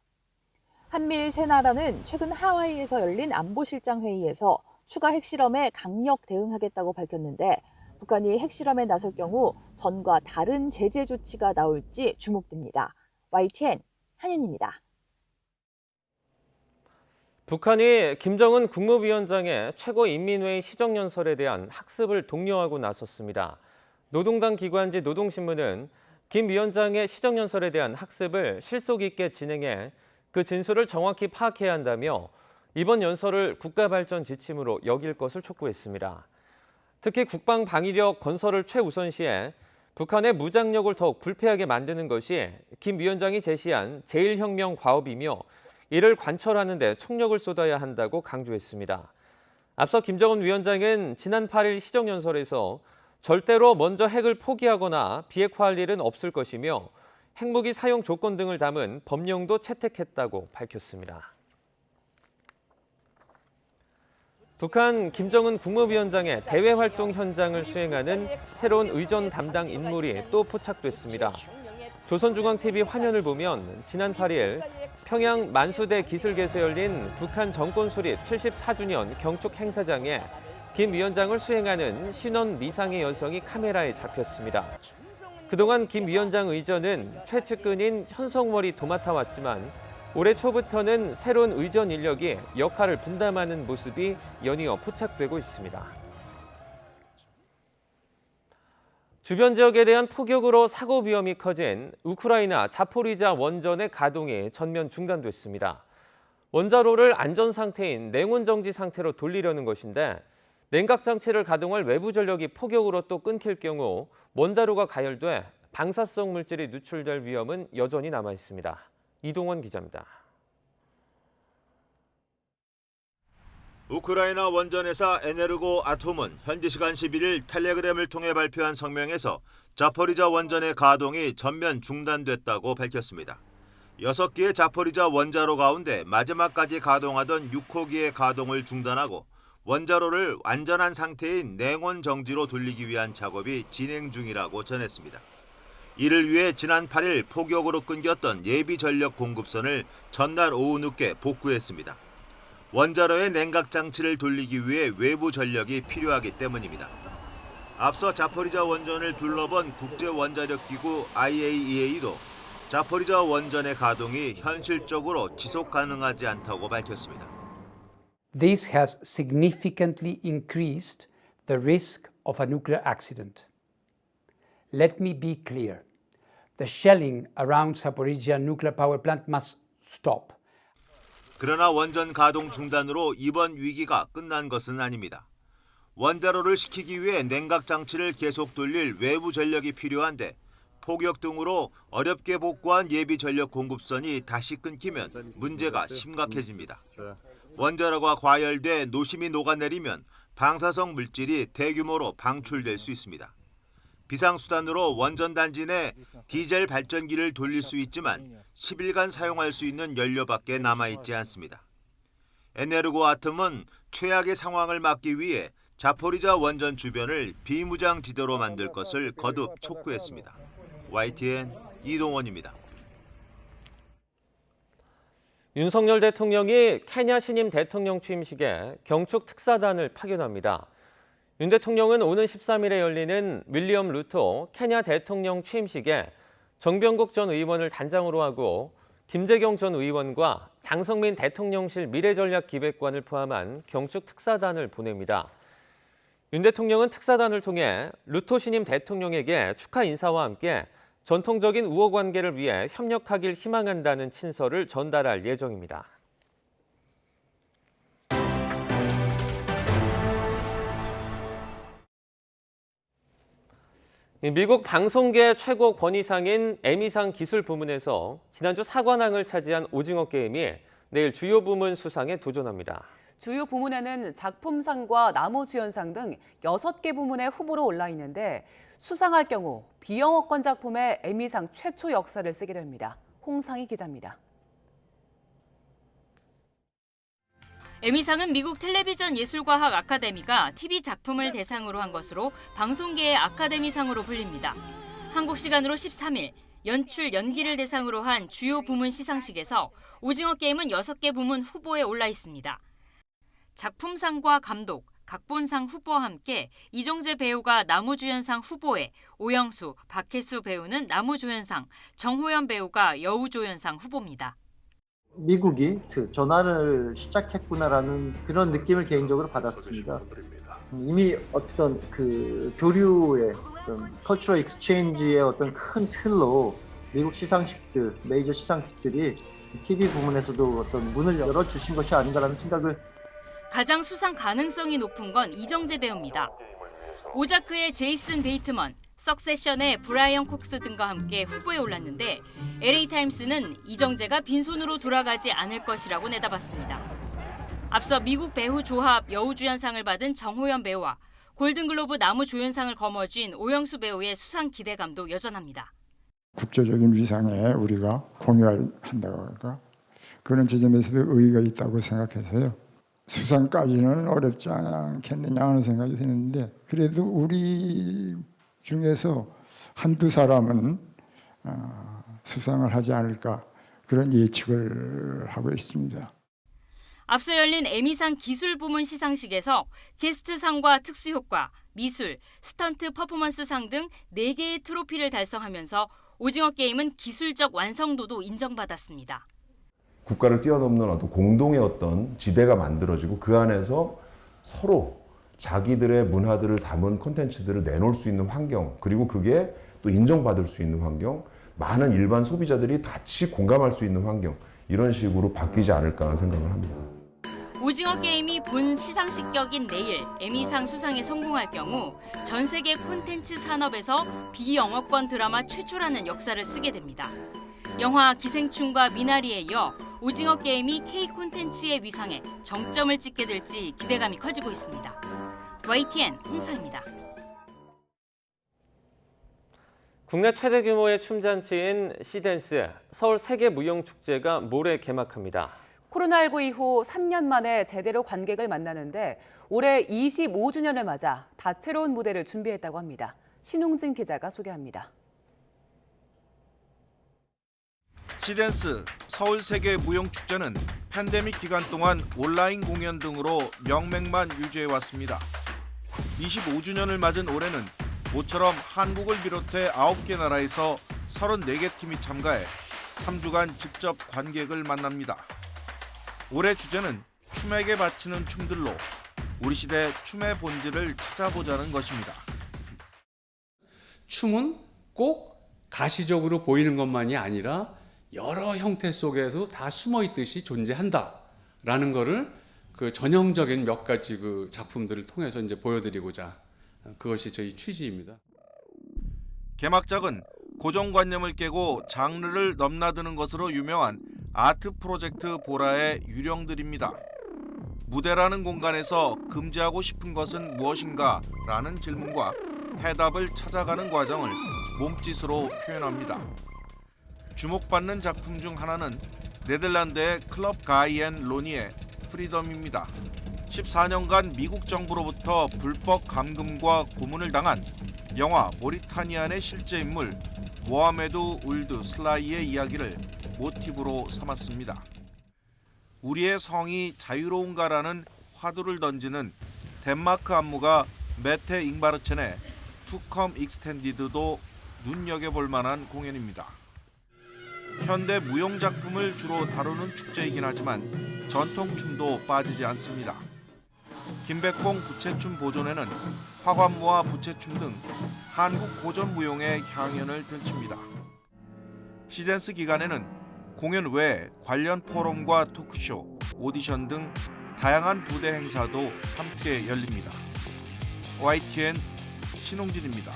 한미일 세 나라는 최근 하와이에서 열린 안보실장 회의에서 추가 핵실험에 강력 대응하겠다고 밝혔는데 북한이 핵실험에 나설 경우 전과 다른 제재 조치가 나올지 주목됩니다. YTN 한윤입니다. 북한이 김정은 국무위원장의 최고인민회의 시정연설에 대한 학습을 독려하고 나섰습니다. 노동당 기관지 노동신문은 김 위원장의 시정연설에 대한 학습을 실속 있게 진행해 그 진술을 정확히 파악해야 한다며 이번 연설을 국가발전 지침으로 여길 것을 촉구했습니다. 특히 국방 방위력 건설을 최우선시해 북한의 무장력을 더욱 불패하게 만드는 것이 김 위원장이 제시한 제1혁명 과업이며 이를 관철하는 데 총력을 쏟아야 한다고 강조했습니다. 앞서 김정은 위원장은 지난 8일 시정연설에서 절대로 먼저 핵을 포기하거나 비핵화할 일은 없을 것이며 핵무기 사용 조건 등을 담은 법령도 채택했다고 밝혔습니다. 북한 김정은 국무위원장의 대외 활동 현장을 수행하는 새로운 의전 담당 인물이 또 포착됐습니다. 조선중앙TV 화면을 보면 지난 8일 평양 만수대 기술계에서 열린 북한 정권 수립 74주년 경축 행사장에 김 위원장을 수행하는 신원 미상의 여성이 카메라에 잡혔습니다. 그동안 김 위원장 의전은 최측근인 현성월이 도맡아왔지만 올해 초부터는 새로운 의전 인력이 역할을 분담하는 모습이 연이어 포착되고 있습니다. 주변 지역에 대한 포격으로 사고 위험이 커진 우크라이나 자포리자 원전의 가동이 전면 중단됐습니다. 원자로를 안전 상태인 냉온 정지 상태로 돌리려는 것인데 냉각 장치를 가동할 외부 전력이 포격으로 또 끊길 경우 원자로가 가열돼 방사성 물질이 누출될 위험은 여전히 남아 있습니다. 이동원 기자입니다. 우크라이나 원전회사 에네르고 아톰은 현지 시간 11일 텔레그램을 통해 발표한 성명에서 자포리자 원전의 가동이 전면 중단됐다고 밝혔습니다. 6개의 자포리자 원자로 가운데 마지막까지 가동하던 6호기의 가동을 중단하고 원자로를 안전한 상태인 냉온 정지로 돌리기 위한 작업이 진행 중이라고 전했습니다. 이를 위해 지난 8일 폭격으로 끊겼던 예비 전력 공급선을 전날 오후 늦게 복구했습니다. 원자로의 냉각 장치를 돌리기 위해 외부 전력이 필요하기 때문입니다. 앞서 자포리자 원전을 둘러본 국제원자력기구 IAEA도 자포리자 원전의 가동이 현실적으로 지속 가능하지 않다고 밝혔습니다. This has significantly increased the risk of a nuclear accident. Let me be clear. The shelling around Zaporizhzhia nuclear power plant must stop. 그러나 원전 가동 중단으로 이번 위기가 끝난 것은 아닙니다. 원자로를 식히기 위해 냉각 장치를 계속 돌릴 외부 전력이 필요한데 폭격 등으로 어렵게 복구한 예비 전력 공급선이 다시 끊기면 문제가 심각해집니다. 원자로가 과열돼 노심이 녹아내리면 방사성 물질이 대규모로 방출될 수 있습니다. 비상수단으로 원전단지 내 디젤 발전기를 돌릴 수 있지만 10일간 사용할 수 있는 연료밖에 남아있지 않습니다. 에네르고아톰은 최악의 상황을 막기 위해 자포리자 원전 주변을 비무장 지대로 만들 것을 거듭 촉구했습니다. YTN 이동원입니다. 윤석열 대통령이 케냐 신임 대통령 취임식에 경축 특사단을 파견합니다. 윤 대통령은 오는 13일에 열리는 윌리엄 루토 케냐 대통령 취임식에 정병국 전 의원을 단장으로 하고 김재경 전 의원과 장성민 대통령실 미래전략기획관을 포함한 경축 특사단을 보냅니다. 윤 대통령은 특사단을 통해 루토 신임 대통령에게 축하 인사와 함께 전통적인 우호 관계를 위해 협력하길 희망한다는 친서를 전달할 예정입니다. 미국 방송계 최고 권위상인 에미상 기술 부문에서 지난주 사관왕을 차지한 오징어 게임이 내일 주요 부문 수상에 도전합니다. 주요 부문에는 작품상과 나무주연상 등 6개 부문의 후보로 올라 있는데 수상할 경우 비영어권 작품의 에미상 최초 역사를 쓰게 됩니다. 홍상희 기자입니다. 에미상은 미국 텔레비전 예술과학 아카데미가 TV 작품을 대상으로 한 것으로 방송계의 아카데미상으로 불립니다. 한국 시간으로 13일 연출, 연기를 대상으로 한 주요 부문 시상식에서 오징어 게임은 6개 부문 후보에 올라 있습니다. 작품상과 감독, 각본상 후보와 함께 이정재 배우가 나무주연상 후보에 오영수, 박혜수 배우는 나무조연상, 정호연 배우가 여우조연상 후보입니다. 미국이 전환을 시작했구나라는 그런 느낌을 개인적으로 받았습니다. 이미 어떤 그 교류의 어떤 컬처럴 익스체인지의 어떤 큰 틀로 미국 시상식들, 메이저 시상식들이 TV 부문에서도 어떤 문을 열어주신 것이 아닌가라는 생각을. 가장 수상 가능성이 높은 건 이정재 배우입니다. 오자크의 제이슨 베이트먼, 석세션의 브라이언 콕스 등과 함께 후보에 올랐는데 LA타임스는 이정재가 빈손으로 돌아가지 않을 것이라고 내다봤습니다. 앞서 미국 배우 조합 여우주연상을 받은 정호연 배우와 골든글로브 나무조연상을 거머쥔 오영수 배우의 수상 기대감도 여전합니다. 국제적인 위상에 우리가 공유한다고 할까? 그런 지점에서도 의의가 있다고 생각해서요. 수상까지는 어렵지 않겠느냐 하는 생각이 드는데 그래도 우리 중에서 한두 사람은 수상을 하지 않을까 그런 예측을 하고 있습니다. 앞서 열린 에미상 기술 부문 시상식에서 게스트상과 특수효과, 미술, 스턴트 퍼포먼스상 등 4개의 트로피를 달성하면서 오징어 게임은 기술적 완성도도 인정받았습니다. 국가를 뛰어넘는 어떤 공동의 어떤 지대가 만들어지고 그 안에서 서로 자기들의 문화들을 담은 콘텐츠들을 내놓을 수 있는 환경, 그리고 그게 또 인정받을 수 있는 환경, 많은 일반 소비자들이 같이 공감할 수 있는 환경, 이런 식으로 바뀌지 않을까 하는 생각을 합니다. 오징어 게임이 본 시상식 격인 내일 에미상 수상에 성공할 경우 전 세계 콘텐츠 산업에서 비영어권 드라마 최초라는 역사를 쓰게 됩니다. 영화 기생충과 미나리에 이어 오징어 게임이 K 콘텐츠의 위상에 정점을 찍게 될지 기대감이 커지고 있습니다. YTN 홍사입니다. 국내 최대 규모의 춤잔치인 시댄스 서울 세계무용축제가 모레 개막합니다. 코로나19 이후 3년 만에 제대로 관객을 만나는데 올해 25주년을 맞아 다채로운 무대를 준비했다고 합니다. 신웅진 기자가 소개합니다. 시댄스 서울 세계무용축제는 팬데믹 기간 동안 온라인 공연 등으로 명맥만 유지해왔습니다. 25주년을 맞은 올해는 모처럼 한국을 비롯해 9개 나라에서 34개 팀이 참가해 3주간 직접 관객을 만납니다. 올해 주제는 춤에게 바치는 춤들로 우리 시대 춤의 본질을 찾아보자는 것입니다. 춤은 꼭 가시적으로 보이는 것만이 아니라 여러 형태 속에서 다 숨어 있듯이 존재한다라는 거를 그 전형적인 몇 가지 그 작품들을 통해서 이제 보여드리고자 그것이 저희 취지입니다. 개막작은 고정관념을 깨고 장르를 넘나드는 것으로 유명한 아트 프로젝트 보라의 유령들입니다. 무대라는 공간에서 금지하고 싶은 것은 무엇인가? 라는 질문과 해답을 찾아가는 과정을 몸짓으로 표현합니다. 주목받는 작품 중 하나는 네덜란드의 클럽 가이 앤 로니의 프리덤입니다. 14년간 미국 정부로부터 불법 감금과 고문을 당한 영화 모리타니안의 실제 인물 모하메드 울드 슬라이의 이야기를 모티브로 삼았습니다. 우리의 성이 자유로운가라는 화두를 던지는 덴마크 안무가 메테 잉바르첸의 투컴 익스텐디드도 눈여겨볼 만한 공연입니다. 현대 무용 작품을 주로 다루는 축제이긴 하지만 전통춤도 빠지지 않습니다. 김백봉 부채춤 보존회는 화관무와 부채춤 등 한국 고전 무용의 향연을 펼칩니다. 시댄스 기간에는 공연 외에 관련 포럼과 토크쇼, 오디션 등 다양한 부대 행사도 함께 열립니다. YTN 신홍진입니다.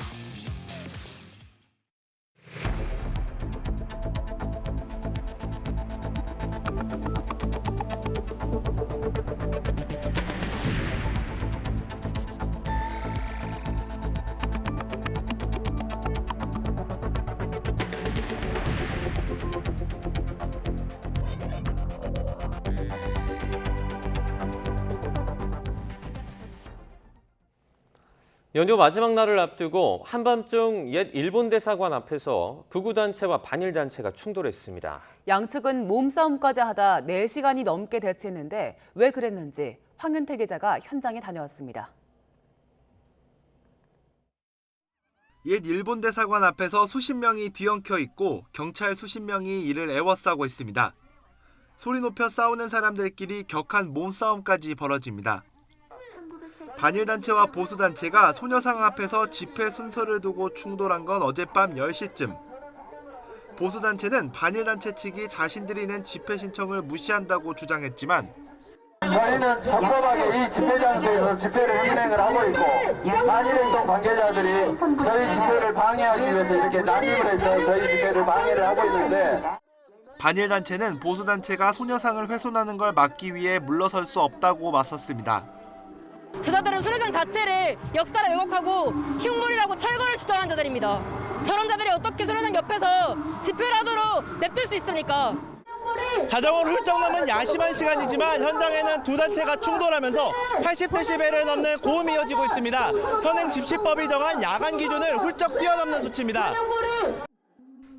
연휴 마지막 날을 앞두고 한밤중 옛 일본 대사관 앞에서 극우단체와 반일단체가 충돌했습니다. 양측은 몸싸움까지 하다 4시간이 넘게 대치했는데 왜 그랬는지 황윤태 기자가 현장에 다녀왔습니다. 옛 일본 대사관 앞에서 수십 명이 뒤엉켜 있고 경찰 수십 명이 이를 에워싸고 있습니다. 소리 높여 싸우는 사람들끼리 격한 몸싸움까지 벌어집니다. 반일단체와 보수단체가 소녀상 앞에서 집회 순서를 두고 충돌한 건 어젯밤 10시쯤. 보수단체는 반일단체 측이 자신들이 낸 집회 신청을 무시한다고 주장했지만 저희는 적법하게 이 집회 장소에서 집회를 진행을 하고 있고 반일행동 관계자들이 저희 집회를 방해하기 위해서 이렇게 난입을 해서 저희 집회를 방해를 하고 있는데 반일단체는 보수단체가 소녀상을 훼손하는 걸 막기 위해 물러설 수 없다고 맞섰습니다. 저자들은 소녀상 자체를 역사를 왜곡하고 흉물이라고 철거를 주장한 자들입니다. 저런 자들이 어떻게 소녀상 옆에서 집회를 하도록 냅둘 수 있습니까? 자정을 훌쩍 넘은 야심한 시간이지만 현장에는 두 단체가 충돌하면서 80데시벨을 넘는 고음이 이어지고 있습니다. 현행 집시법이 정한 야간 기준을 훌쩍 뛰어넘는 수치입니다.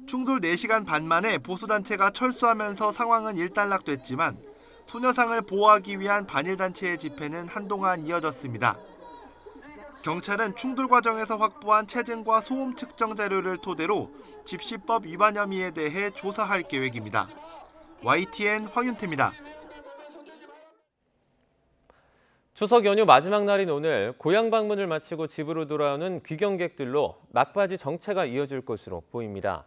충돌 4시간 반 만에 보수단체가 철수하면서 상황은 일단락됐지만 소녀상을 보호하기 위한 반일단체의 집회는 한동안 이어졌습니다. 경찰은 충돌 과정에서 확보한 체증과 소음 측정 자료를 토대로 집시법 위반 혐의에 대해 조사할 계획입니다. YTN 황윤태입니다. 추석 연휴 마지막 날인 오늘 고향 방문을 마치고 집으로 돌아오는 귀경객들로 막바지 정체가 이어질 것으로 보입니다.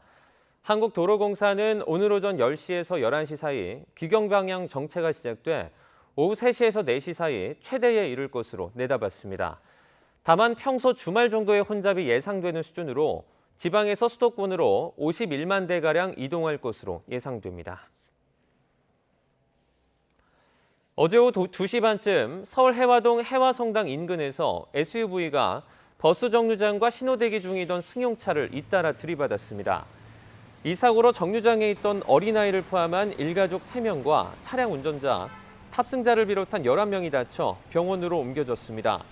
한국도로공사는 오늘 오전 10시에서 11시 사이 귀경 방향 정체가 시작돼 오후 3시에서 4시 사이 최대에 이를 것으로 내다봤습니다. 다만 평소 주말 정도의 혼잡이 예상되는 수준으로 지방에서 수도권으로 51만 대가량 이동할 것으로 예상됩니다. 어제 오후 2시 반쯤 서울 해화동 해화성당 인근에서 SUV가 버스 정류장과 신호대기 중이던 승용차를 잇따라 들이받았습니다. 이 사고로 정류장에 있던 어린아이를 포함한 일가족 3명과 차량 운전자, 탑승자를 비롯한 11명이 다쳐 병원으로 옮겨졌습니다.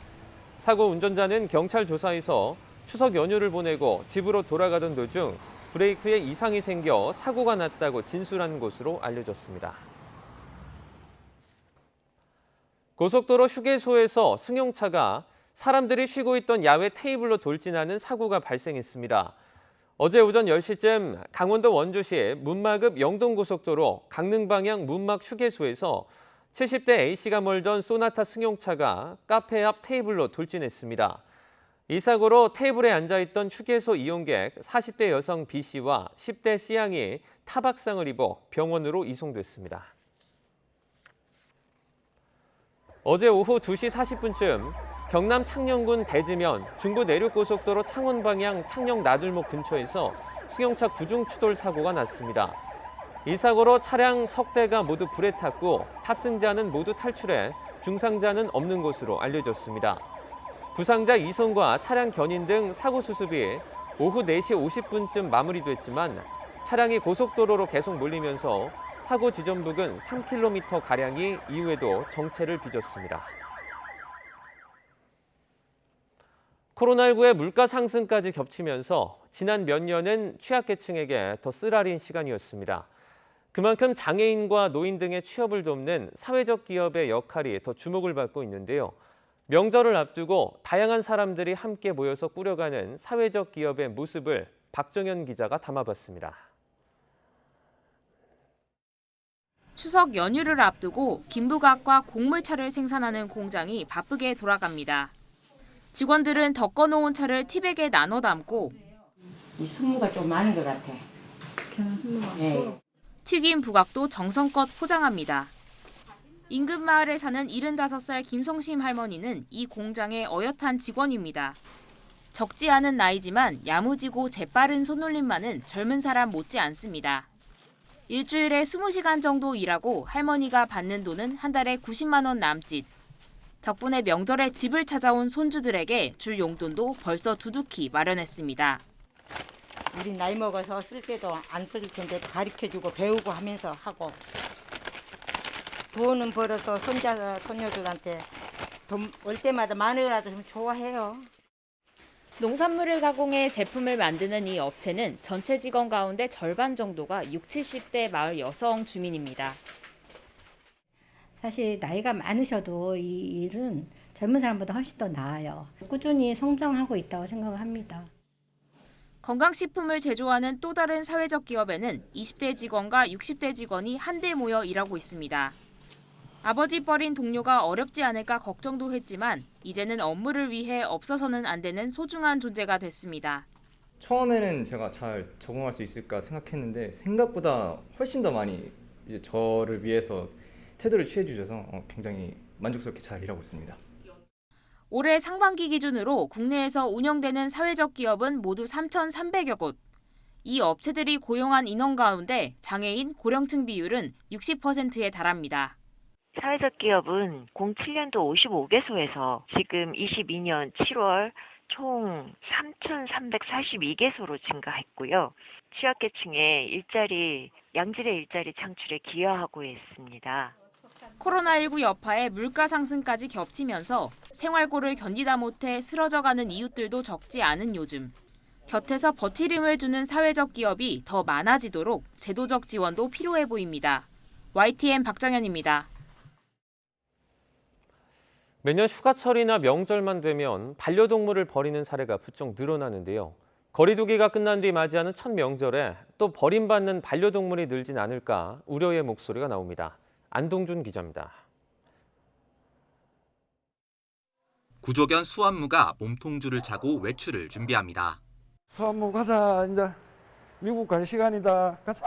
사고 운전자는 경찰 조사에서 추석 연휴를 보내고 집으로 돌아가던 도중 브레이크에 이상이 생겨 사고가 났다고 진술한 것으로 알려졌습니다. 고속도로 휴게소에서 승용차가 사람들이 쉬고 있던 야외 테이블로 돌진하는 사고가 발생했습니다. 어제 오전 10시쯤 강원도 원주시 문막읍 영동고속도로 강릉 방향 문막 휴게소에서 70대 A씨가 몰던 소나타 승용차가 카페 앞 테이블로 돌진했습니다. 이 사고로 테이블에 앉아있던 휴게소 이용객 40대 여성 B씨와 10대 C양이 타박상을 입어 병원으로 이송됐습니다. 어제 오후 2시 40분쯤 경남 창녕군 대지면 중부 내륙고속도로 창원 방향 창녕 나들목 근처에서 승용차 구중 추돌 사고가 났습니다. 이 사고로 차량 석 대가 모두 불에 탔고 탑승자는 모두 탈출해 중상자는 없는 것으로 알려졌습니다. 부상자 이송과 차량 견인 등 사고 수습이 오후 4시 50분쯤 마무리됐지만 차량이 고속도로로 계속 몰리면서 사고 지점 부근 3km가량이 이후에도 정체를 빚었습니다. 코로나19의 물가 상승까지 겹치면서 지난 몇 년은 취약계층에게 더 쓰라린 시간이었습니다. 그만큼 장애인과 노인 등의 취업을 돕는 사회적 기업의 역할이 더 주목을 받고 있는데요. 명절을 앞두고 다양한 사람들이 함께 모여서 꾸려가는 사회적 기업의 모습을 박정현 기자가 담아봤습니다. 추석 연휴를 앞두고 김부각과 곡물차를 생산하는 공장이 바쁘게 돌아갑니다. 직원들은 덮어놓은 차를 티백에 나눠 담고 이 순무가 좀 많은 것 같아. 그냥 순무가 네. 튀김 부각도 정성껏 포장합니다. 인근 마을에 사는 75살 김성심 할머니는 이 공장의 어엿한 직원입니다. 적지 않은 나이지만 야무지고 재빠른 손놀림만은 젊은 사람 못지 않습니다. 일주일에 20시간 정도 일하고 할머니가 받는 돈은 한 달에 90만 원 남짓. 덕분에 명절에 집을 찾아온 손주들에게 줄 용돈도 벌써 두둑히 마련했습니다. 우리 나이 먹어서 쓸 때도 안 쓸 텐데 가르쳐주고 배우고 하면서 하고 돈은 벌어서 손자 손녀들한테 돈 올 때마다 마누라도 좀 좋아해요. 농산물을 가공해 제품을 만드는 이 업체는 전체 직원 가운데 절반 정도가 60, 70대 마을 여성 주민입니다. 사실 나이가 많으셔도 이 일은 젊은 사람보다 훨씬 더 나아요. 꾸준히 성장하고 있다고 생각을 합니다. 건강식품을 제조하는 또 다른 사회적 기업에는 20대 직원과 60대 직원이 한데 모여 일하고 있습니다. 아버지 뻘인 동료가 어렵지 않을까 걱정도 했지만 이제는 업무를 위해 없어서는 안 되는 소중한 존재가 됐습니다. 처음에는 제가 잘 적응할 수 있을까 생각했는데 생각보다 훨씬 더 많이 이제 저를 위해서 태도를 취해 주셔서 굉장히 만족스럽게 잘 일하고 있습니다. 올해 상반기 기준으로 국내에서 운영되는 사회적 기업은 모두 3,300여 곳. 이 업체들이 고용한 인원 가운데 장애인, 고령층 비율은 60%에 달합니다. 사회적 기업은 07년도 55개소에서 지금 22년 7월 총 3,342개소로 증가했고요. 취약계층의 양질의 일자리 창출에 기여하고 있습니다. 코로나19 여파에 물가 상승까지 겹치면서 생활고를 견디다 못해 쓰러져가는 이웃들도 적지 않은 요즘. 곁에서 버티림을 주는 사회적 기업이 더 많아지도록 제도적 지원도 필요해 보입니다. YTN 박정현입니다. 매년 휴가철이나 명절만 되면 반려동물을 버리는 사례가 부쩍 늘어나는데요. 거리두기가 끝난 뒤 맞이하는 첫 명절에 또 버림받는 반려동물이 늘진 않을까 우려의 목소리가 나옵니다. 안동준 기자입니다. 구조견 수완무가 몸통줄을 차고 외출을 준비합니다. 수완무 가자, 이제 미국 갈 시간이다. 가자.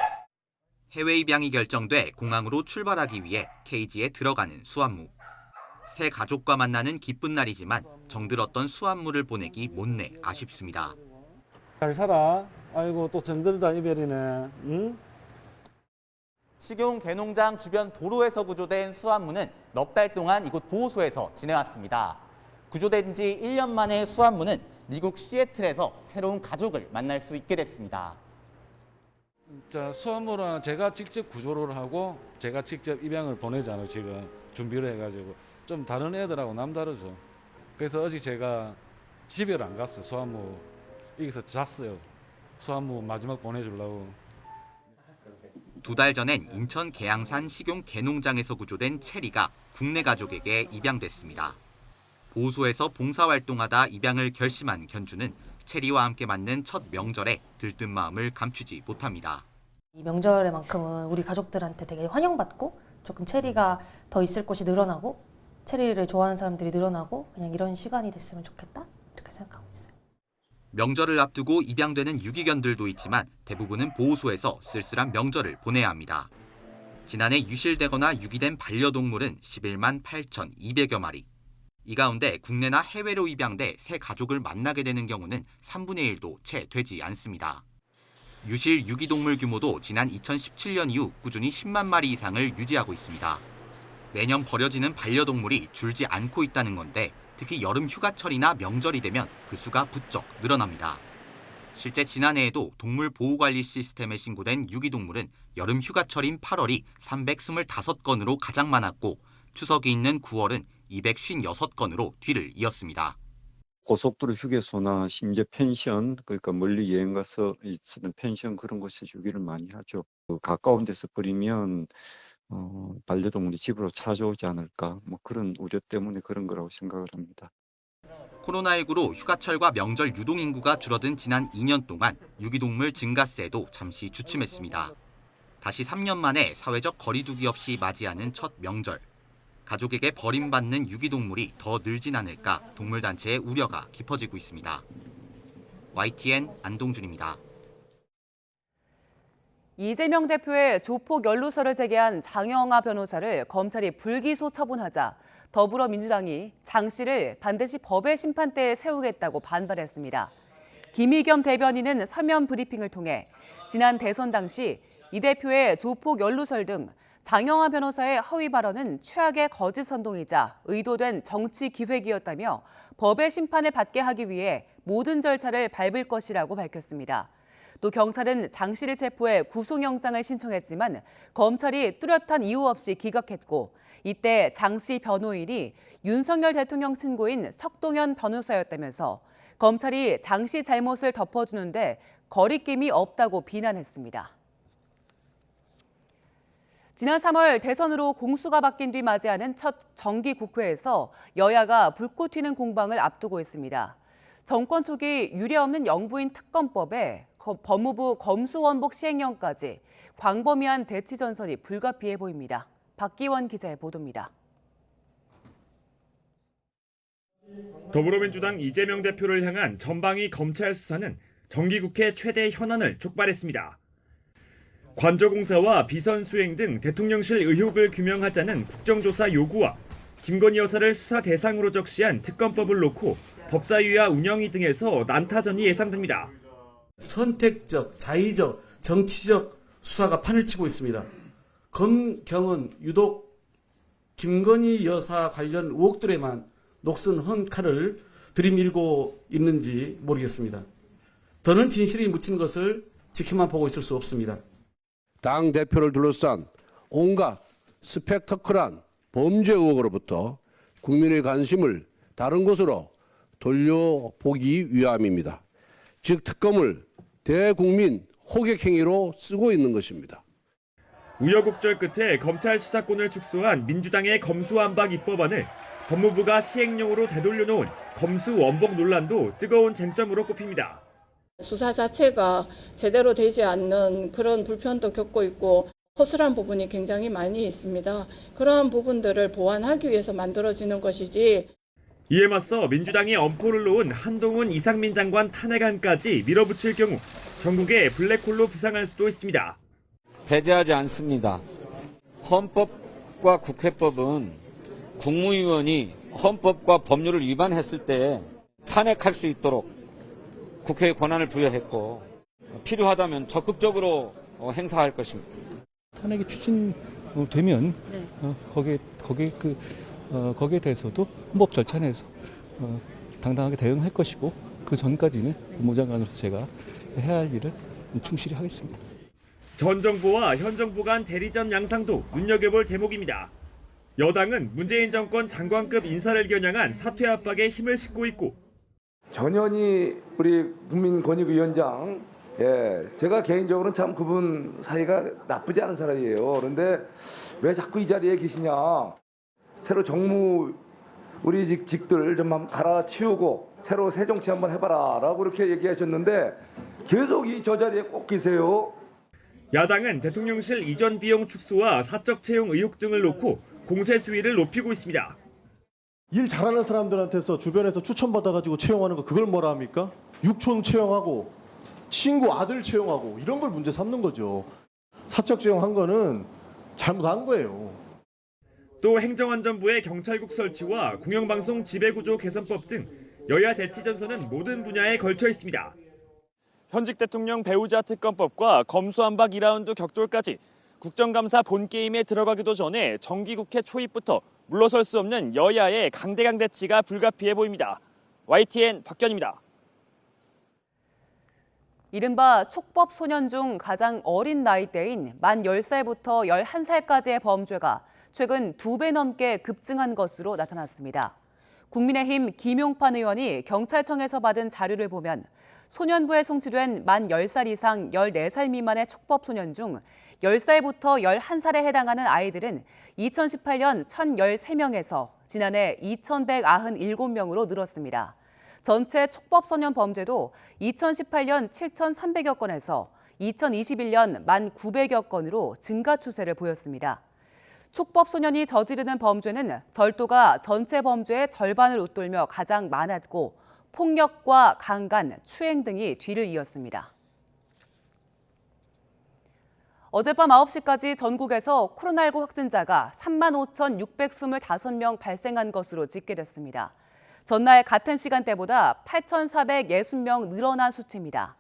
해외 입양이 결정돼 공항으로 출발하기 위해 케이지에 들어가는 수완무. 새 가족과 만나는 기쁜 날이지만 정들었던 수완무를 보내기 못내 아쉽습니다. 잘 살아. 아이고 또 정들다 이별이네. 응? 식용 개농장 주변 도로에서 구조된 수완무는 넉 달 동안 이곳 보호소에서 지내왔습니다. 구조된 지 1년 만에 수완무는 미국 시애틀에서 새로운 가족을 만날 수 있게 됐습니다. 수완무는 제가 직접 구조를 하고 제가 직접 입양을 보내잖아요. 지금 준비를 해가지고 좀 다른 애들하고 남다르죠. 그래서 어제 제가 집에 안 갔어요. 수완무 여기서 잤어요. 수완무 마지막 보내주려고. 2달 전엔 인천 계양산 식용 개농장에서 구조된 체리가 국내 가족에게 입양됐습니다. 보호소에서 봉사활동하다 입양을 결심한 견주는 체리와 함께 맞는 첫 명절에 들뜬 마음을 감추지 못합니다. 이 명절에만큼은 우리 가족들한테 되게 환영받고 조금 체리가 더 있을 곳이 늘어나고 체리를 좋아하는 사람들이 늘어나고 그냥 이런 시간이 됐으면 좋겠다 이렇게 생각하고 있어요. 명절을 앞두고 입양되는 유기견들도 있지만 대부분은 보호소에서 쓸쓸한 명절을 보내야 합니다. 지난해 유실되거나 유기된 반려동물은 11만 8,200여 마리. 이 가운데 국내나 해외로 입양돼 새 가족을 만나게 되는 경우는 3분의 1도 채 되지 않습니다. 유실 유기동물 규모도 지난 2017년 이후 꾸준히 10만 마리 이상을 유지하고 있습니다. 매년 버려지는 반려동물이 줄지 않고 있다는 건데 특히 여름 휴가철이나 명절이 되면 그 수가 부쩍 늘어납니다. 실제 지난해에도 동물보호관리 시스템에 신고된 유기동물은 여름 휴가철인 8월이 325건으로 가장 많았고 추석이 있는 9월은 256건으로 뒤를 이었습니다. 고속도로 휴게소나 심지어 펜션, 그러니까 멀리 여행 가서 쓰는 펜션 그런 곳에 유기를 많이 하죠. 가까운 데서 버리면 반려동물이 집으로 찾아오지 않을까, 뭐 그런 우려 때문에 그런 거라고 생각을 합니다. 코로나19로 휴가철과 명절 유동인구가 줄어든 지난 2년 동안 유기동물 증가세도 잠시 주춤했습니다. 다시 3년 만에 사회적 거리두기 없이 맞이하는 첫 명절. 가족에게 버림받는 유기동물이 더 늘진 않을까 동물단체의 우려가 깊어지고 있습니다. YTN 안동준입니다. 이재명 대표의 조폭 연루설을 제기한 장영하 변호사를 검찰이 불기소 처분하자 더불어민주당이 장 씨를 반드시 법의 심판대에 세우겠다고 반발했습니다. 김의겸 대변인은 서면 브리핑을 통해 지난 대선 당시 이 대표의 조폭 연루설 등 장영하 변호사의 허위 발언은 최악의 거짓 선동이자 의도된 정치 기획이었다며 법의 심판을 받게 하기 위해 모든 절차를 밟을 것이라고 밝혔습니다. 또 경찰은 장 씨를 체포해 구속영장을 신청했지만 검찰이 뚜렷한 이유 없이 기각했고 이때 장 씨 변호인이 윤석열 대통령 친구인 석동현 변호사였다면서 검찰이 장 씨 잘못을 덮어주는데 거리낌이 없다고 비난했습니다. 지난 3월 대선으로 공수가 바뀐 뒤 맞이하는 첫 정기국회에서 여야가 불꽃 튀는 공방을 앞두고 있습니다. 정권 초기 유례없는 영부인 특검법에 법무부 검수원복 시행령까지 광범위한 대치 전선이 불가피해 보입니다. 박기원 기자의 보도입니다. 더불어민주당 이재명 대표를 향한 전방위 검찰 수사는 정기국회 최대 현안을 촉발했습니다. 관저공사와 비선 수행 등 대통령실 의혹을 규명하자는 국정조사 요구와 김건희 여사를 수사 대상으로 적시한 특검법을 놓고 법사위와 운영위 등에서 난타전이 예상됩니다. 선택적, 자의적, 정치적 수사가 판을 치고 있습니다. 검경은 유독 김건희 여사 관련 의혹들에만 녹슨 헌 칼을 들이밀고 있는지 모르겠습니다. 더는 진실이 묻힌 것을 지켜만 보고 있을 수 없습니다. 당 대표를 둘러싼 온갖 스펙터클한 범죄 의혹으로부터 국민의 관심을 다른 곳으로 돌려보기 위함입니다. 즉 특검을 대국민 호객행위로 쓰고 있는 것입니다. 우여곡절 끝에 검찰 수사권을 축소한 민주당의 검수완박 입법안을 법무부가 시행령으로 되돌려놓은 검수원복 논란도 뜨거운 쟁점으로 꼽힙니다. 수사 자체가 제대로 되지 않는 그런 불편도 겪고 있고 허술한 부분이 굉장히 많이 있습니다. 그러한 부분들을 보완하기 위해서 만들어지는 것이지. 이에 맞서 민주당이 엄포를 놓은 한동훈 이상민 장관 탄핵안까지 밀어붙일 경우 전국에 블랙홀로 부상할 수도 있습니다. 배제하지 않습니다. 헌법과 국회법은 국무위원이 헌법과 법률을 위반했을 때 탄핵할 수 있도록 국회에 권한을 부여했고 필요하다면 적극적으로 행사할 것입니다. 탄핵이 추진되면 거기에 대해서도 헌법 절차 내에서 당당하게 대응할 것이고 그 전까지는 법무장관으로서 제가 해야 할 일을 충실히 하겠습니다. 전 정부와 현 정부 간 대리전 양상도 눈여겨볼 대목입니다. 여당은 문재인 정권 장관급 인사를 겨냥한 사퇴 압박에 힘을 싣고 있고 전현희 우리 국민권익위원장, 제가 개인적으로는 참 그분 사이가 나쁘지 않은 사람이에요. 그런데 왜 자꾸 이 자리에 계시냐. 새로 정무 우리 직들 좀 갈아치우고 새로 새 정치 한번 해봐라 라고 이렇게 얘기하셨는데 계속 저 자리에 꼭 계세요. 야당은 대통령실 이전 비용 축소와 사적 채용 의혹 등을 놓고 공세 수위를 높이고 있습니다. 일 잘하는 사람들한테서 주변에서 추천받아가지고 채용하는 거 그걸 뭐라 합니까? 육촌 채용하고 친구 아들 채용하고 이런 걸 문제 삼는 거죠. 사적 채용한 거는 잘못한 거예요. 또 행정안전부의 경찰국 설치와 공영방송 지배구조 개선법 등 여야 대치 전선은 모든 분야에 걸쳐 있습니다. 현직 대통령 배우자 특검법과 검수완박 2라운드 격돌까지 국정감사 본게임에 들어가기도 전에 정기국회 초입부터 물러설 수 없는 여야의 강대강대치가 불가피해 보입니다. YTN 박견입니다. 이른바 촉법 소년 중 가장 어린 나이대인 만 10살부터 11살까지의 범죄가 최근 2배 넘게 급증한 것으로 나타났습니다. 국민의힘 김용판 의원이 경찰청에서 받은 자료를 보면 소년부에 송치된 만 10살 이상 14살 미만의 촉법 소년 중 10살부터 11살에 해당하는 아이들은 2018년 1,013명에서 지난해 2,197명으로 늘었습니다. 전체 촉법소년 범죄도 2018년 7,300여 건에서 2021년 1,900여 건으로 증가 추세를 보였습니다. 촉법소년이 저지르는 범죄는 절도가 전체 범죄의 절반을 웃돌며 가장 많았고 폭력과 강간, 추행 등이 뒤를 이었습니다. 어젯밤 9시까지 전국에서 코로나19 확진자가 35,625명 발생한 것으로 집계됐습니다. 전날 같은 시간대보다 8,460명 늘어난 수치입니다.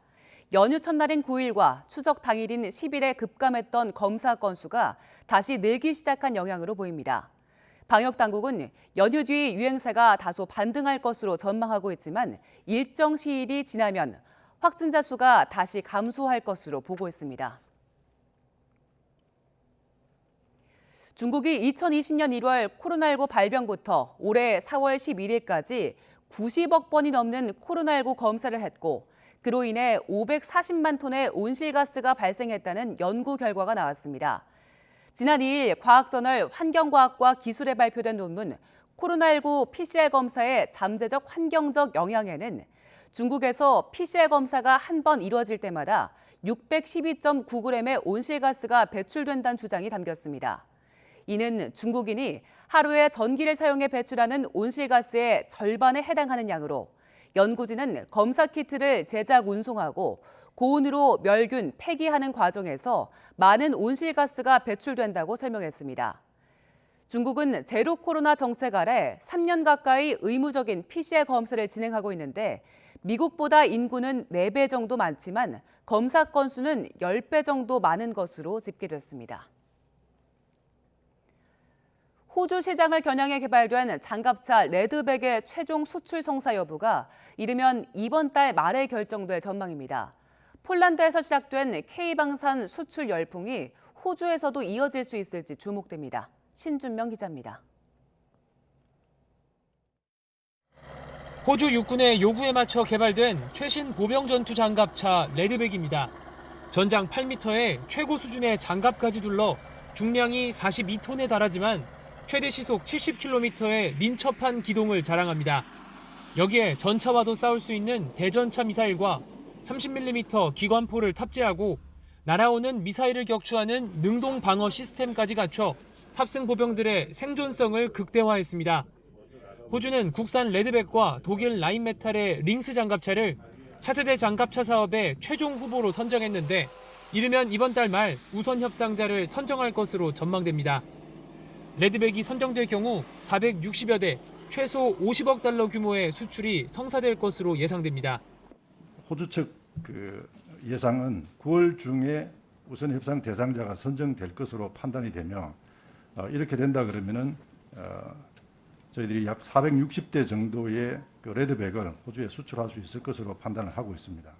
연휴 첫날인 9일과 추석 당일인 10일에 급감했던 검사 건수가 다시 늘기 시작한 영향으로 보입니다. 방역당국은 연휴 뒤 유행세가 다소 반등할 것으로 전망하고 있지만 일정 시일이 지나면 확진자 수가 다시 감소할 것으로 보고 있습니다. 중국이 2020년 1월 코로나19 발병부터 올해 4월 11일까지 90억 번이 넘는 코로나19 검사를 했고 그로 인해 540만 톤의 온실가스가 발생했다는 연구 결과가 나왔습니다. 지난 2일 과학저널 환경과학과 기술에 발표된 논문 코로나19 PCR 검사의 잠재적 환경적 영향에는 중국에서 PCR 검사가 한 번 이뤄질 때마다 612.9g의 온실가스가 배출된다는 주장이 담겼습니다. 이는 중국인이 하루에 전기를 사용해 배출하는 온실가스의 절반에 해당하는 양으로 연구진은 검사 키트를 제작 운송하고 고온으로 멸균, 폐기하는 과정에서 많은 온실가스가 배출된다고 설명했습니다. 중국은 제로 코로나 정책 아래 3년 가까이 의무적인 PCR 검사를 진행하고 있는데 미국보다 인구는 4배 정도 많지만 검사 건수는 10배 정도 많은 것으로 집계됐습니다. 호주 시장을 겨냥해 개발된 장갑차 레드백의 최종 수출 성사 여부가 이르면 이번 달 말에 결정될 전망입니다. 폴란드에서 시작된 K방산 수출 열풍이 호주에서도 이어질 수 있을지 주목됩니다. 신준명 기자입니다. 호주 육군의 요구에 맞춰 개발된 최신 보병 전투 장갑차 레드백입니다. 전장 8m에 최고 수준의 장갑까지 둘러 중량이 42톤에 달하지만 최대 시속 70km의 민첩한 기동을 자랑합니다. 여기에 전차와도 싸울 수 있는 대전차 미사일과 30mm 기관포를 탑재하고 날아오는 미사일을 격추하는 능동 방어 시스템까지 갖춰 탑승 보병들의 생존성을 극대화했습니다. 호주는 국산 레드백과 독일 라인메탈의 링스 장갑차를 차세대 장갑차 사업의 최종 후보로 선정했는데 이르면 이번 달 말 우선 협상자를 선정할 것으로 전망됩니다. 레드백이 선정될 경우 460여 대, 최소 50억 달러 규모의 수출이 성사될 것으로 예상됩니다. 호주 측 예상은 9월 중에 우선 협상 대상자가 선정될 것으로 판단이 되며 이렇게 된다 그러면은 저희들이 약 460대 정도의 레드백을 호주에 수출할 수 있을 것으로 판단을 하고 있습니다.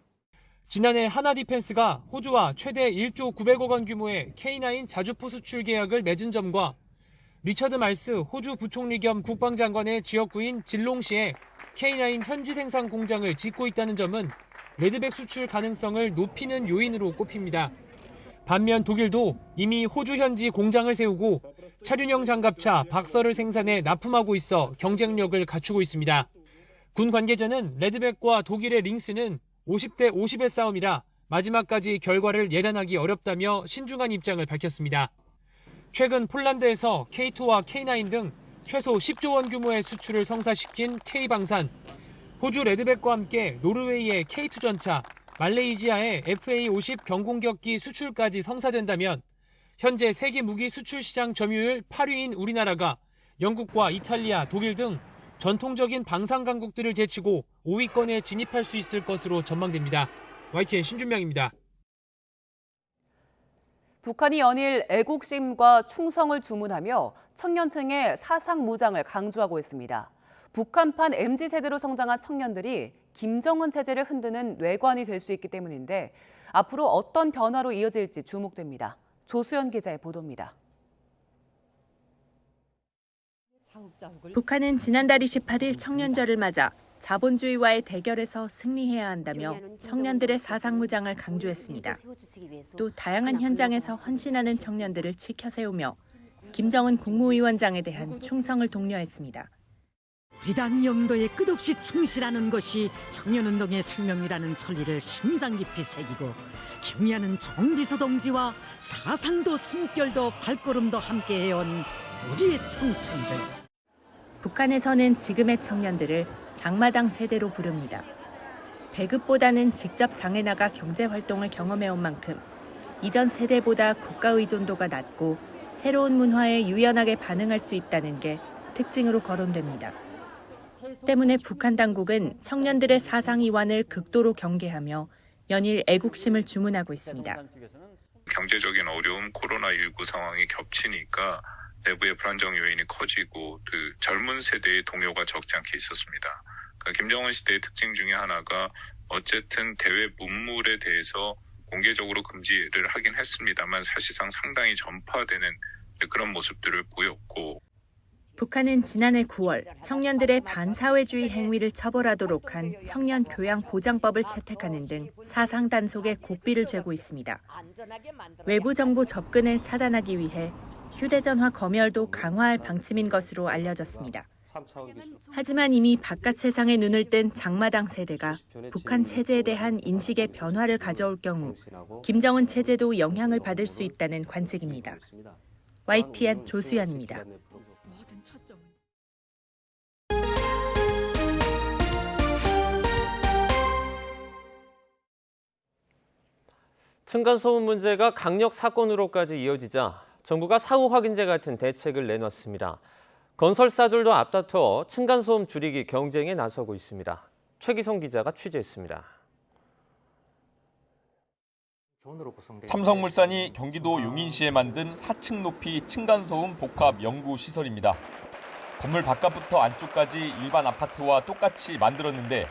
지난해 하나디펜스가 호주와 최대 1조 900억 원 규모의 K9 자주포 수출 계약을 맺은 점과 리처드 말스 호주 부총리 겸 국방장관의 지역구인 질롱시에 K9 현지 생산 공장을 짓고 있다는 점은 레드백 수출 가능성을 높이는 요인으로 꼽힙니다. 반면 독일도 이미 호주 현지 공장을 세우고 차륜형 장갑차 박서를 생산해 납품하고 있어 경쟁력을 갖추고 있습니다. 군 관계자는 레드백과 독일의 링스는 50대 50의 싸움이라 마지막까지 결과를 예단하기 어렵다며 신중한 입장을 밝혔습니다. 최근 폴란드에서 K2와 K9 등 최소 10조 원 규모의 수출을 성사시킨 K방산, 호주 레드백과 함께 노르웨이의 K2 전차, 말레이시아의 FA-50 경공격기 수출까지 성사된다면 현재 세계 무기 수출 시장 점유율 8위인 우리나라가 영국과 이탈리아, 독일 등 전통적인 방산 강국들을 제치고 5위권에 진입할 수 있을 것으로 전망됩니다. YTN 신준명입니다. 북한이 연일 애국심과 충성을 주문하며 청년층의 사상 무장을 강조하고 있습니다. 북한판 MZ세대로 성장한 청년들이 김정은 체제를 흔드는 뇌관이 될 수 있기 때문인데 앞으로 어떤 변화로 이어질지 주목됩니다. 조수연 기자의 보도입니다. 북한은 지난달 28일 청년절을 맞아 자본주의와의 대결에서 승리해야 한다며 청년들의 사상무장을 강조했습니다. 또 다양한 현장에서 헌신하는 청년들을 치켜세우며 김정은 국무위원장에 대한 충성을 독려했습니다. 우리 당 영도에 끝없이 충실하는 것이 청년운동의 생명이라는 천리를 심장 깊이 새기고 경의하는 정비서 동지와 사상도 숨결도 발걸음도 함께 해온 우리의 청춘들. 북한에서는 지금의 청년들을 장마당 세대로 부릅니다. 배급보다는 직접 장에 나가 경제활동을 경험해온 만큼 이전 세대보다 국가 의존도가 낮고 새로운 문화에 유연하게 반응할 수 있다는 게 특징으로 거론됩니다. 때문에 북한 당국은 청년들의 사상 이완을 극도로 경계하며 연일 애국심을 주문하고 있습니다. 경제적인 어려움, 코로나19 상황이 겹치니까 내부의 불안정 요인이 커지고 그 젊은 세대의 동요가 적지 않게 있었습니다. 그러니까 김정은 시대의 특징 중에 하나가 어쨌든 대외 문물에 대해서 공개적으로 금지를 하긴 했습니다만 사실상 상당히 전파되는 그런 모습들을 보였고 북한은 지난해 9월 청년들의 반사회주의 행위를 처벌하도록 한 청년 교양 보장법을 채택하는 등 사상 단속에 고삐를 쥐고 있습니다. 외부 정보 접근을 차단하기 위해 휴대전화 검열도 강화할 방침인 것으로 알려졌습니다. 하지만 이미 바깥 세상에 눈을 뜬 장마당 세대가 북한 체제에 대한 인식의 변화를 가져올 경우 김정은 체제도 영향을 받을 수 있다는 관측입니다. YTN 조수연입니다. 층간소음 문제가 강력 사건으로까지 이어지자 정부가 사후 확인제 같은 대책을 내놨습니다. 건설사들도 앞다퉈 층간소음 줄이기 경쟁에 나서고 있습니다. 최기성 기자가 취재했습니다. 삼성물산이 경기도 용인시에 만든 4층 높이 층간소음 복합 연구 시설입니다. 건물 바깥부터 안쪽까지 일반 아파트와 똑같이 만들었는데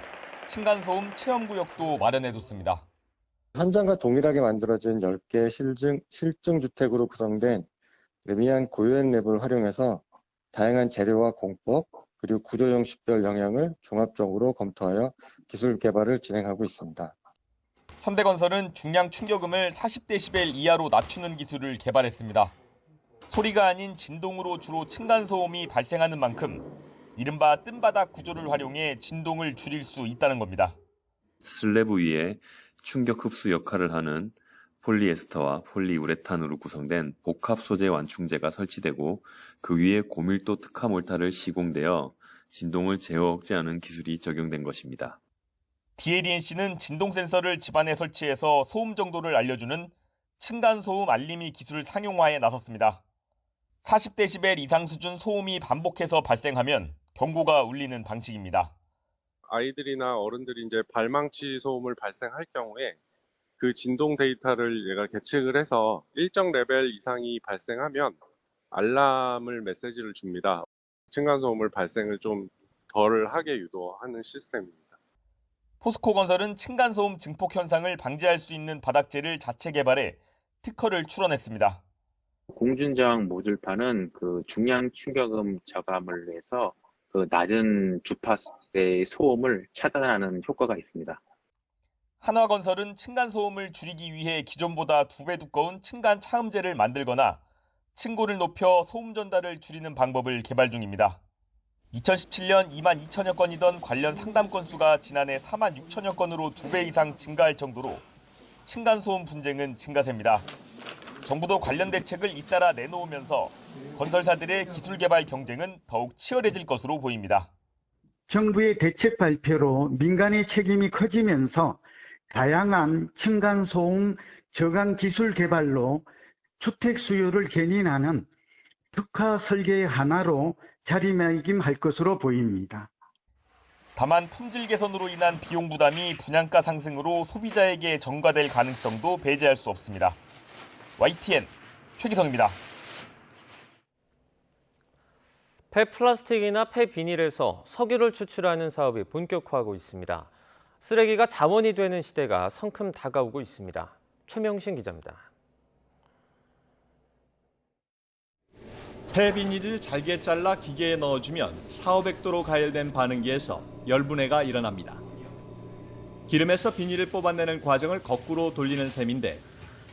층간소음 체험구역도 마련해뒀습니다. 현장과 동일하게 만들어진 10개 실증 주택으로 구성된 레미안 고유엔 랩을 활용해서 다양한 재료와 공법 그리고 구조 형식별 영향을 종합적으로 검토하여 기술 개발을 진행하고 있습니다. 현대건설은 중량 충격음을 40dB 이하로 낮추는 기술을 개발했습니다. 소리가 아닌 진동으로 주로 층간소음이 발생하는 만큼 이른바 뜬바닥 구조를 활용해 진동을 줄일 수 있다는 겁니다. 슬래브 위에 충격 흡수 역할을 하는 폴리에스터와 폴리우레탄으로 구성된 복합 소재 완충제가 설치되고 그 위에 고밀도 특화 몰타를 시공되어 진동을 제어 억제하는 기술이 적용된 것입니다. DLENC는 진동 센서를 집안에 설치해서 소음 정도를 알려주는 층간소음 알림이 기술 상용화에 나섰습니다. 40dB 이상 수준 소음이 반복해서 발생하면 경고가 울리는 방식입니다. 아이들이나 어른들이 이제 발망치 소음을 발생할 경우에 그 진동 데이터를 얘가 계측을 해서 일정 레벨 이상이 발생하면 알람을 메시지를 줍니다. 층간소음을 발생을 좀 덜 하게 유도하는 시스템입니다. 포스코건설은 층간소음 증폭 현상을 방지할 수 있는 바닥재를 자체 개발해 특허를 출원했습니다. 공준정 모듈판은 그 중량 충격음 저감을 위해서 그 낮은 주파수의 소음을 차단하는 효과가 있습니다. 한화건설은 층간소음을 줄이기 위해 기존보다 2배 두꺼운 층간 차음재를 만들거나 층고를 높여 소음 전달을 줄이는 방법을 개발 중입니다. 2017년 2만 2천여 건이던 관련 상담 건수가 지난해 4만 6천여 건으로 2배 이상 증가할 정도로 층간소음 분쟁은 증가세입니다. 정부도 관련 대책을 잇따라 내놓으면서 건설사들의 기술 개발 경쟁은 더욱 치열해질 것으로 보입니다. 정부의 대책 발표로 민간의 책임이 커지면서 다양한 층간소음 저감 기술 개발로 주택 수요를 견인하는 특화 설계의 하나로 자리매김할 것으로 보입니다. 다만 품질 개선으로 인한 비용 부담이 분양가 상승으로 소비자에게 전가될 가능성도 배제할 수 없습니다. YTN 최기성입니다. 폐플라스틱이나 폐비닐에서 석유를 추출하는 사업이 본격화하고 있습니다. 쓰레기가 자원이 되는 시대가 성큼 다가오고 있습니다. 최명신 기자입니다. 폐비닐을 잘게 잘라 기계에 넣어주면 4,500도로 가열된 반응기에서 열분해가 일어납니다. 기름에서 비닐을 뽑아내는 과정을 거꾸로 돌리는 셈인데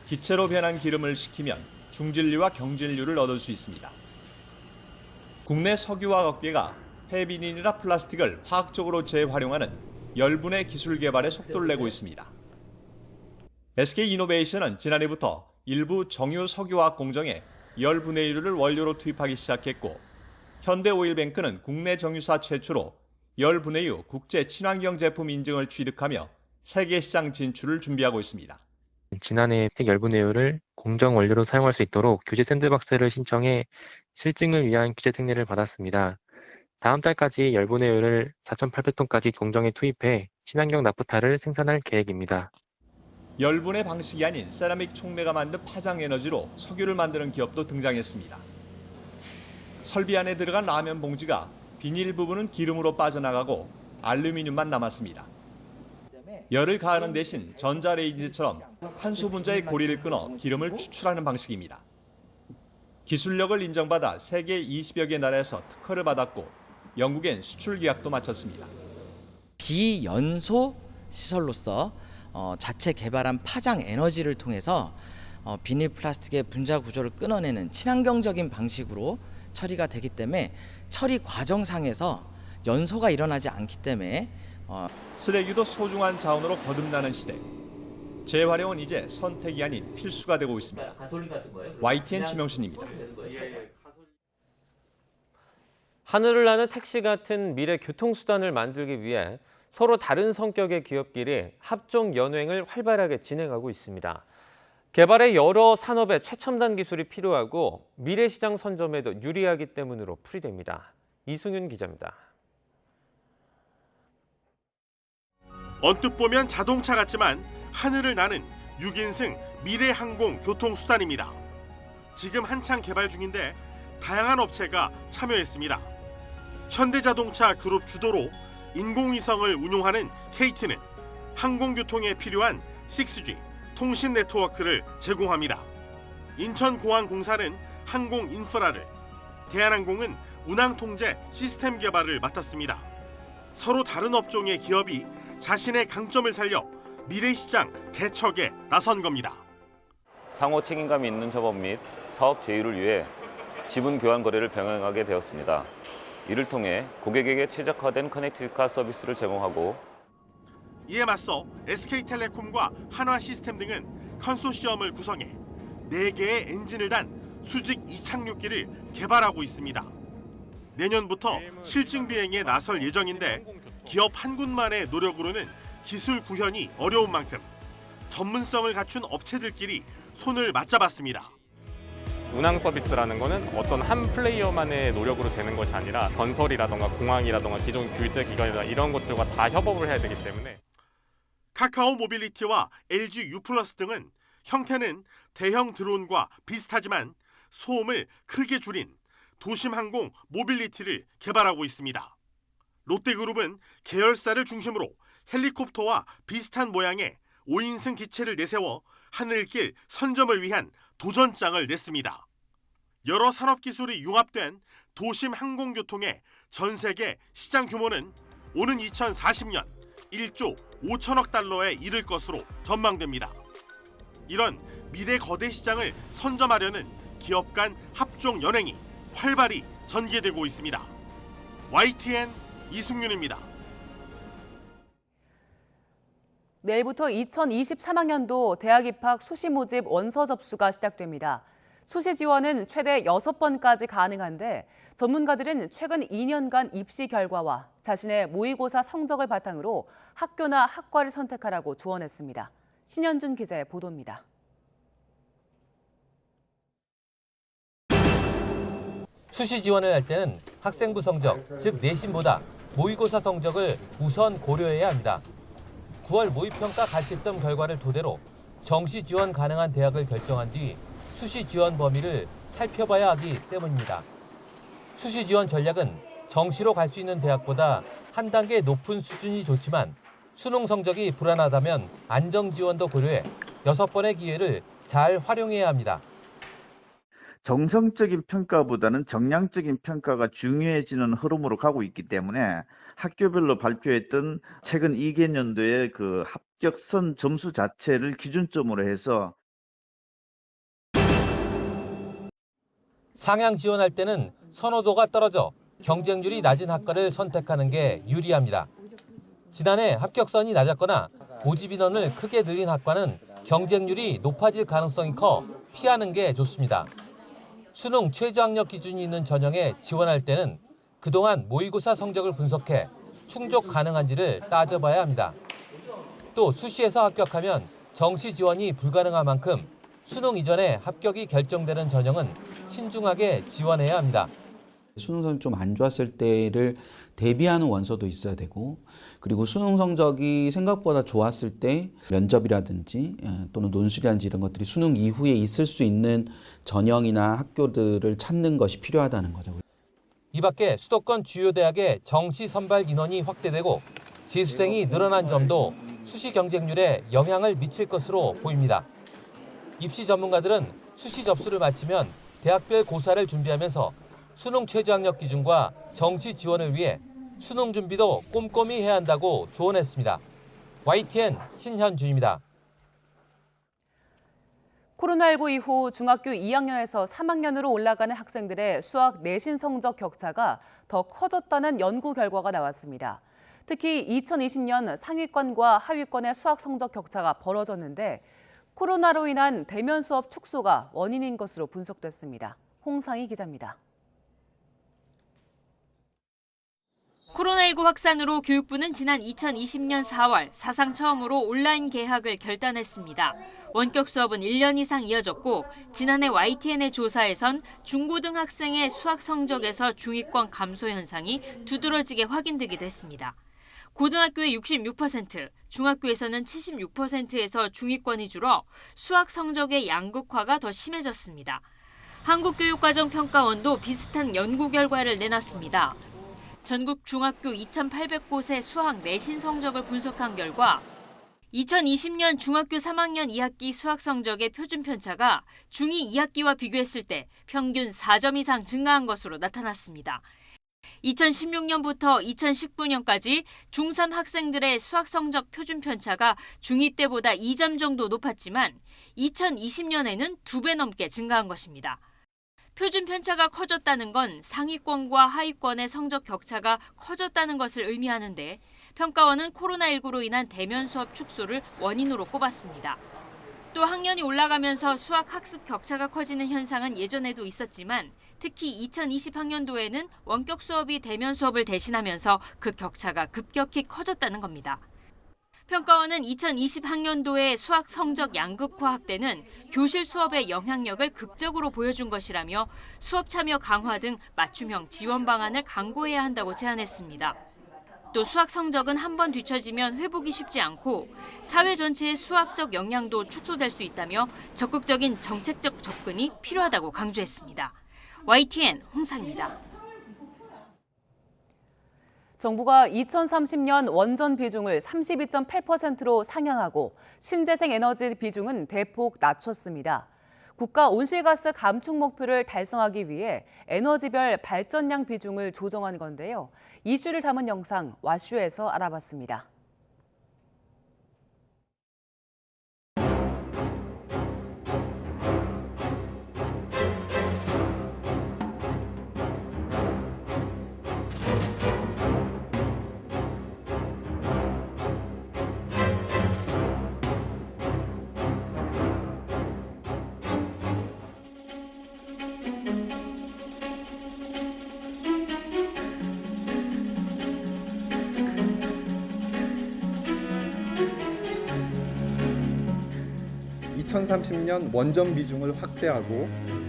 기체로 변한 기름을 식히면 중진류와 경진류를 얻을 수 있습니다. 국내 석유화학업계가 폐비닐이나 플라스틱을 화학적으로 재활용하는 열분해 기술 개발에 속도를 내고 있습니다. SK이노베이션은 지난해부터 일부 정유 석유화학 공정에 열분해유를 원료로 투입하기 시작했고, 현대오일뱅크는 국내 정유사 최초로 열분해유 국제 친환경 제품 인증을 취득하며 세계 시장 진출을 준비하고 있습니다. 지난해 열분해유를 공정 원료로 사용할 수 있도록 규제 샌드박스를 신청해 실증을 위한 규제 특례를 받았습니다. 다음 달까지 열분해유를 4,800톤까지 공정에 투입해 친환경 나프타를 생산할 계획입니다. 열분해 방식이 아닌 세라믹 촉매가 만든 파장 에너지로 석유를 만드는 기업도 등장했습니다. 설비 안에 들어간 라면 봉지가 비닐 부분은 기름으로 빠져나가고 알루미늄만 남았습니다. 열을 가하는 대신 전자레인지처럼 탄소 분자의 고리를 끊어 기름을 추출하는 방식입니다. 기술력을 인정받아 세계 20여 개 나라에서 특허를 받았고 영국엔 수출 계약도 마쳤습니다. 비연소 시설로서 자체 개발한 파장 에너지를 통해서 비닐 플라스틱의 분자 구조를 끊어내는 친환경적인 방식으로 처리가 되기 때문에 처리 과정상에서 연소가 일어나지 않기 때문에 쓰레기도 소중한 자원으로 거듭나는 시대. 재활용은 이제 선택이 아닌 필수가 되고 있습니다. YTN 최명신입니다. 하늘을 나는 택시 같은 미래 교통수단을 만들기 위해 서로 다른 성격의 기업끼리 합종 연횡을 활발하게 진행하고 있습니다. 개발에 여러 산업의 최첨단 기술이 필요하고 미래시장 선점에도 유리하기 때문으로 풀이됩니다. 이승윤 기자입니다. 언뜻 보면 자동차 같지만 하늘을 나는 6인승 미래항공 교통수단입니다. 지금 한창 개발 중인데 다양한 업체가 참여했습니다. 현대자동차 그룹 주도로 인공위성을 운용하는 KT는 항공교통에 필요한 6G 통신 네트워크를 제공합니다. 인천공항공사는 항공 인프라를, 대한항공은 운항통제 시스템 개발을 맡았습니다. 서로 다른 업종의 기업이 자신의 강점을 살려 미래시장 개척에 나선 겁니다. 상호 책임감 있는 협업 및 사업 제휴를 위해 지분 교환 거래를 병행하게 되었습니다. 이를 통해 고객에게 최적화된 커넥티카 서비스를 제공하고 이에 맞서 SK텔레콤과 한화시스템 등은 컨소시엄을 구성해 4개의 엔진을 단 수직 이착륙기를 개발하고 있습니다. 내년부터 실증 비행에 나설 예정인데 기업 한 군만의 노력으로는 기술 구현이 어려운 만큼 전문성을 갖춘 업체들끼리 손을 맞잡았습니다. 운항 서비스라는 거는 어떤 한 플레이어만의 노력으로 되는 것이 아니라 건설이라던가 공항이라던가 기존 규제 기관이라든가 이런 것들과 다 협업을 해야 되기 때문에 카카오 모빌리티와 LG U+ 등은 형태는 대형 드론과 비슷하지만 소음을 크게 줄인 도심항공 모빌리티를 개발하고 있습니다. 롯데그룹은 계열사를 중심으로 헬리콥터와 비슷한 모양의 5인승 기체를 내세워 하늘길 선점을 위한 도전장을 냈습니다. 여러 산업기술이 융합된 도심 항공교통의 전 세계 시장 규모는 오는 2040년 1조 5천억 달러에 이를 것으로 전망됩니다. 이런 미래 거대 시장을 선점하려는 기업 간 합종 연횡이 활발히 전개되고 있습니다. YTN 이승윤입니다. 내일부터 2023학년도 대학 입학 수시 모집 원서 접수가 시작됩니다. 수시 지원은 최대 6번까지 가능한데 전문가들은 최근 2년간 입시 결과와 자신의 모의고사 성적을 바탕으로 학교나 학과를 선택하라고 조언했습니다. 신현준 기자의 보도입니다. 수시 지원을 할 때는 학생부 성적, 즉 내신보다 모의고사 성적을 우선 고려해야 합니다. 9월 모의평가 가채점 결과를 토대로 정시 지원 가능한 대학을 결정한 뒤 수시 지원 범위를 살펴봐야 하기 때문입니다. 수시 지원 전략은 정시로 갈 수 있는 대학보다 한 단계 높은 수준이 좋지만 수능 성적이 불안하다면 안정 지원도 고려해 6번의 기회를 잘 활용해야 합니다. 정성적인 평가보다는 정량적인 평가가 중요해지는 흐름으로 가고 있기 때문에 학교별로 발표했던 최근 2개년도의 그 합격선 점수 자체를 기준점으로 해서 상향 지원할 때는 선호도가 떨어져 경쟁률이 낮은 학과를 선택하는 게 유리합니다. 지난해 합격선이 낮았거나 모집 인원을 크게 늘린 학과는 경쟁률이 높아질 가능성이 커 피하는 게 좋습니다. 수능 최저학력 기준이 있는 전형에 지원할 때는 그동안 모의고사 성적을 분석해 충족 가능한지를 따져봐야 합니다. 또 수시에서 합격하면 정시 지원이 불가능한 만큼 수능 이전에 합격이 결정되는 전형은 신중하게 지원해야 합니다. 수능 성적이 좀 안 좋았을 때를 대비하는 원서도 있어야 되고, 그리고 수능 성적이 생각보다 좋았을 때 면접이라든지 또는 논술이라든지 이런 것들이 수능 이후에 있을 수 있는 전형이나 학교들을 찾는 것이 필요하다는 거죠. 이 밖에 수도권 주요 대학의 정시 선발 인원이 확대되고 재수생이 늘어난 점도 수시 경쟁률에 영향을 미칠 것으로 보입니다. 입시 전문가들은 수시 접수를 마치면 대학별 고사를 준비하면서 수능 최저학력 기준과 정시 지원을 위해 수능 준비도 꼼꼼히 해야 한다고 조언했습니다. YTN 신현준입니다. 코로나19 이후 중학교 2학년에서 3학년으로 올라가는 학생들의 수학 내신 성적 격차가 더 커졌다는 연구 결과가 나왔습니다. 특히 2020년 상위권과 하위권의 수학 성적 격차가 벌어졌는데 코로나로 인한 대면 수업 축소가 원인인 것으로 분석됐습니다. 홍상희 기자입니다. 코로나19 확산으로 교육부는 지난 2020년 4월 사상 처음으로 온라인 개학을 결단했습니다. 원격 수업은 1년 이상 이어졌고 지난해 YTN의 조사에선 중고등학생의 수학 성적에서 중위권 감소 현상이 두드러지게 확인되기도 했습니다. 고등학교의 66%, 중학교에서는 76%에서 중위권이 줄어 수학 성적의 양극화가 더 심해졌습니다. 한국교육과정평가원도 비슷한 연구 결과를 내놨습니다. 전국 중학교 2,800곳의 수학 내신 성적을 분석한 결과 2020년 중학교 3학년 2학기 수학 성적의 표준 편차가 중2 2학기와 비교했을 때 평균 4점 이상 증가한 것으로 나타났습니다. 2016년부터 2019년까지 중3 학생들의 수학 성적 표준 편차가 중2 때보다 2점 정도 높았지만 2020년에는 2배 넘게 증가한 것입니다. 표준 편차가 커졌다는 건 상위권과 하위권의 성적 격차가 커졌다는 것을 의미하는데 평가원은 코로나19로 인한 대면 수업 축소를 원인으로 꼽았습니다. 또 학년이 올라가면서 수학 학습 격차가 커지는 현상은 예전에도 있었지만 특히 2020학년도에는 원격 수업이 대면 수업을 대신하면서 그 격차가 급격히 커졌다는 겁니다. 평가원은 2020학년도의 수학 성적 양극화 확대는 교실 수업의 영향력을 극적으로 보여준 것이라며 수업 참여 강화 등 맞춤형 지원 방안을 강구해야 한다고 제안했습니다. 또 수학 성적은 한 번 뒤처지면 회복이 쉽지 않고 사회 전체의 수학적 역량도 축소될 수 있다며 적극적인 정책적 접근이 필요하다고 강조했습니다. YTN 홍상입니다. 정부가 2030년 원전 비중을 32.8%로 상향하고 신재생 에너지 비중은 대폭 낮췄습니다. 국가 온실가스 감축 목표를 달성하기 위해 에너지별 발전량 비중을 조정한 건데요. 이슈를 담은 영상 와슈에서 알아봤습니다. (2030년) 원전 비중을 확대하고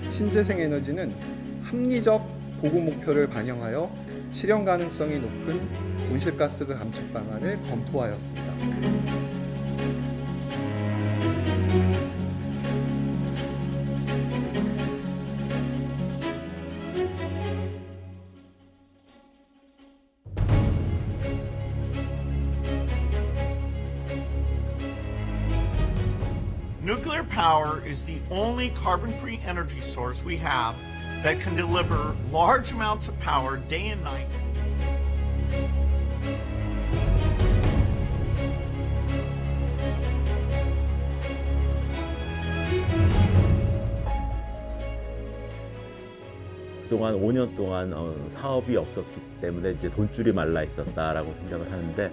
신재생 에너지는 합리적 보고 목표를 반영하여 실현 가능성이 높은 온실가스 감축 방안을 검토하였습니다. power is the only carbon-free energy source we have that can deliver large amounts of power day and night. 그동안 5년 동안 사업이 없었기 때문에 이제 돈줄이 말라 있었다라고 생각을 하는데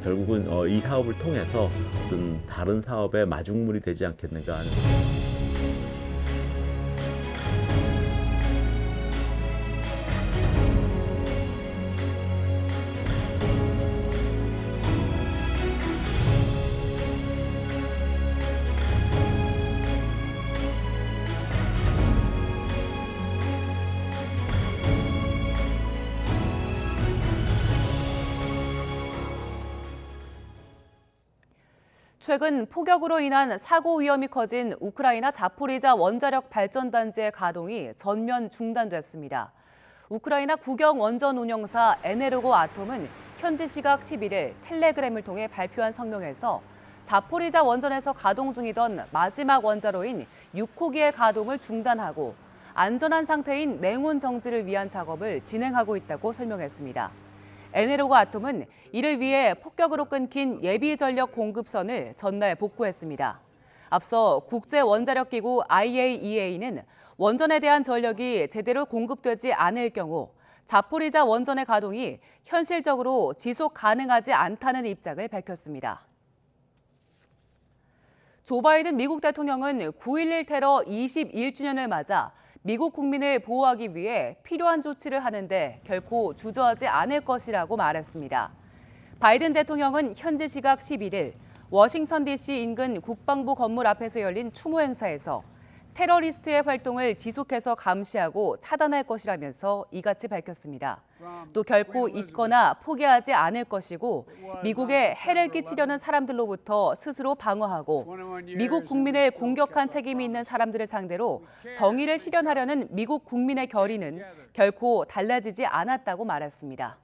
결국은 이 사업을 통해서 어떤 다른 사업의 마중물이 되지 않겠는가 하는. 최근 폭격으로 인한 사고 위험이 커진 우크라이나 자포리자 원자력 발전단지의 가동이 전면 중단됐습니다. 우크라이나 국영 원전 운영사 에네르고 아톰은 현지 시각 11일 텔레그램을 통해 발표한 성명에서 자포리자 원전에서 가동 중이던 마지막 원자로인 6호기의 가동을 중단하고 안전한 상태인 냉온 정지를 위한 작업을 진행하고 있다고 설명했습니다. 에네르고 아톰은 이를 위해 폭격으로 끊긴 예비 전력 공급선을 전날 복구했습니다. 앞서 국제원자력기구 IAEA는 원전에 대한 전력이 제대로 공급되지 않을 경우 자포리자 원전의 가동이 현실적으로 지속 가능하지 않다는 입장을 밝혔습니다. 조 바이든 미국 대통령은 9.11 테러 21주년을 맞아 미국 국민을 보호하기 위해 필요한 조치를 하는데 결코 주저하지 않을 것이라고 말했습니다. 바이든 대통령은 현지 시각 11일 워싱턴 DC 인근 국방부 건물 앞에서 열린 추모 행사에서 테러리스트의 활동을 지속해서 감시하고 차단할 것이라면서 이같이 밝혔습니다. 또 결코 잊거나 포기하지 않을 것이고 미국에 해를 끼치려는 사람들로부터 스스로 방어하고 미국 국민을 공격한 책임이 있는 사람들을 상대로 정의를 실현하려는 미국 국민의 결의는 결코 달라지지 않았다고 말했습니다.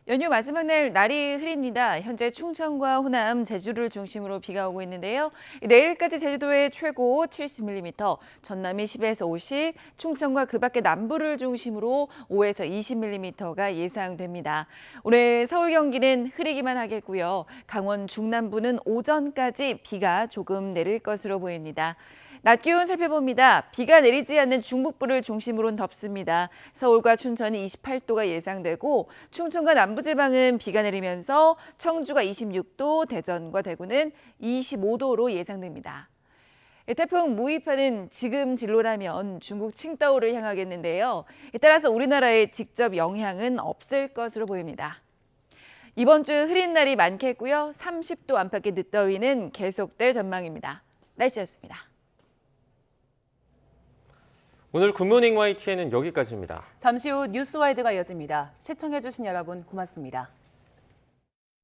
연휴 마지막 날 날이 흐립니다. 현재 충청과 호남, 제주를 중심으로 비가 오고 있는데요. 내일까지 제주도에 최고 70mm, 전남이 10에서 50, 충청과 그 밖의 남부를 중심으로 5에서 20mm가 예상됩니다. 오늘 서울 경기는 흐리기만 하겠고요. 강원 중남부는 오전까지 비가 조금 내릴 것으로 보입니다. 낮 기온 살펴봅니다. 비가 내리지 않는 중북부를 중심으로는 덥습니다. 서울과 춘천이 28도가 예상되고 충청과 남부지방은 비가 내리면서 청주가 26도, 대전과 대구는 25도로 예상됩니다. 태풍 무이파는 지금 진로라면 중국 칭다오를 향하겠는데요. 따라서 우리나라에 직접 영향은 없을 것으로 보입니다. 이번 주 흐린 날이 많겠고요. 30도 안팎의 늦더위는 계속될 전망입니다. 날씨였습니다. 오늘 굿모닝 YTN은 여기까지입니다. 잠시 후 뉴스와이드가 이어집니다. 시청해주신 여러분 고맙습니다.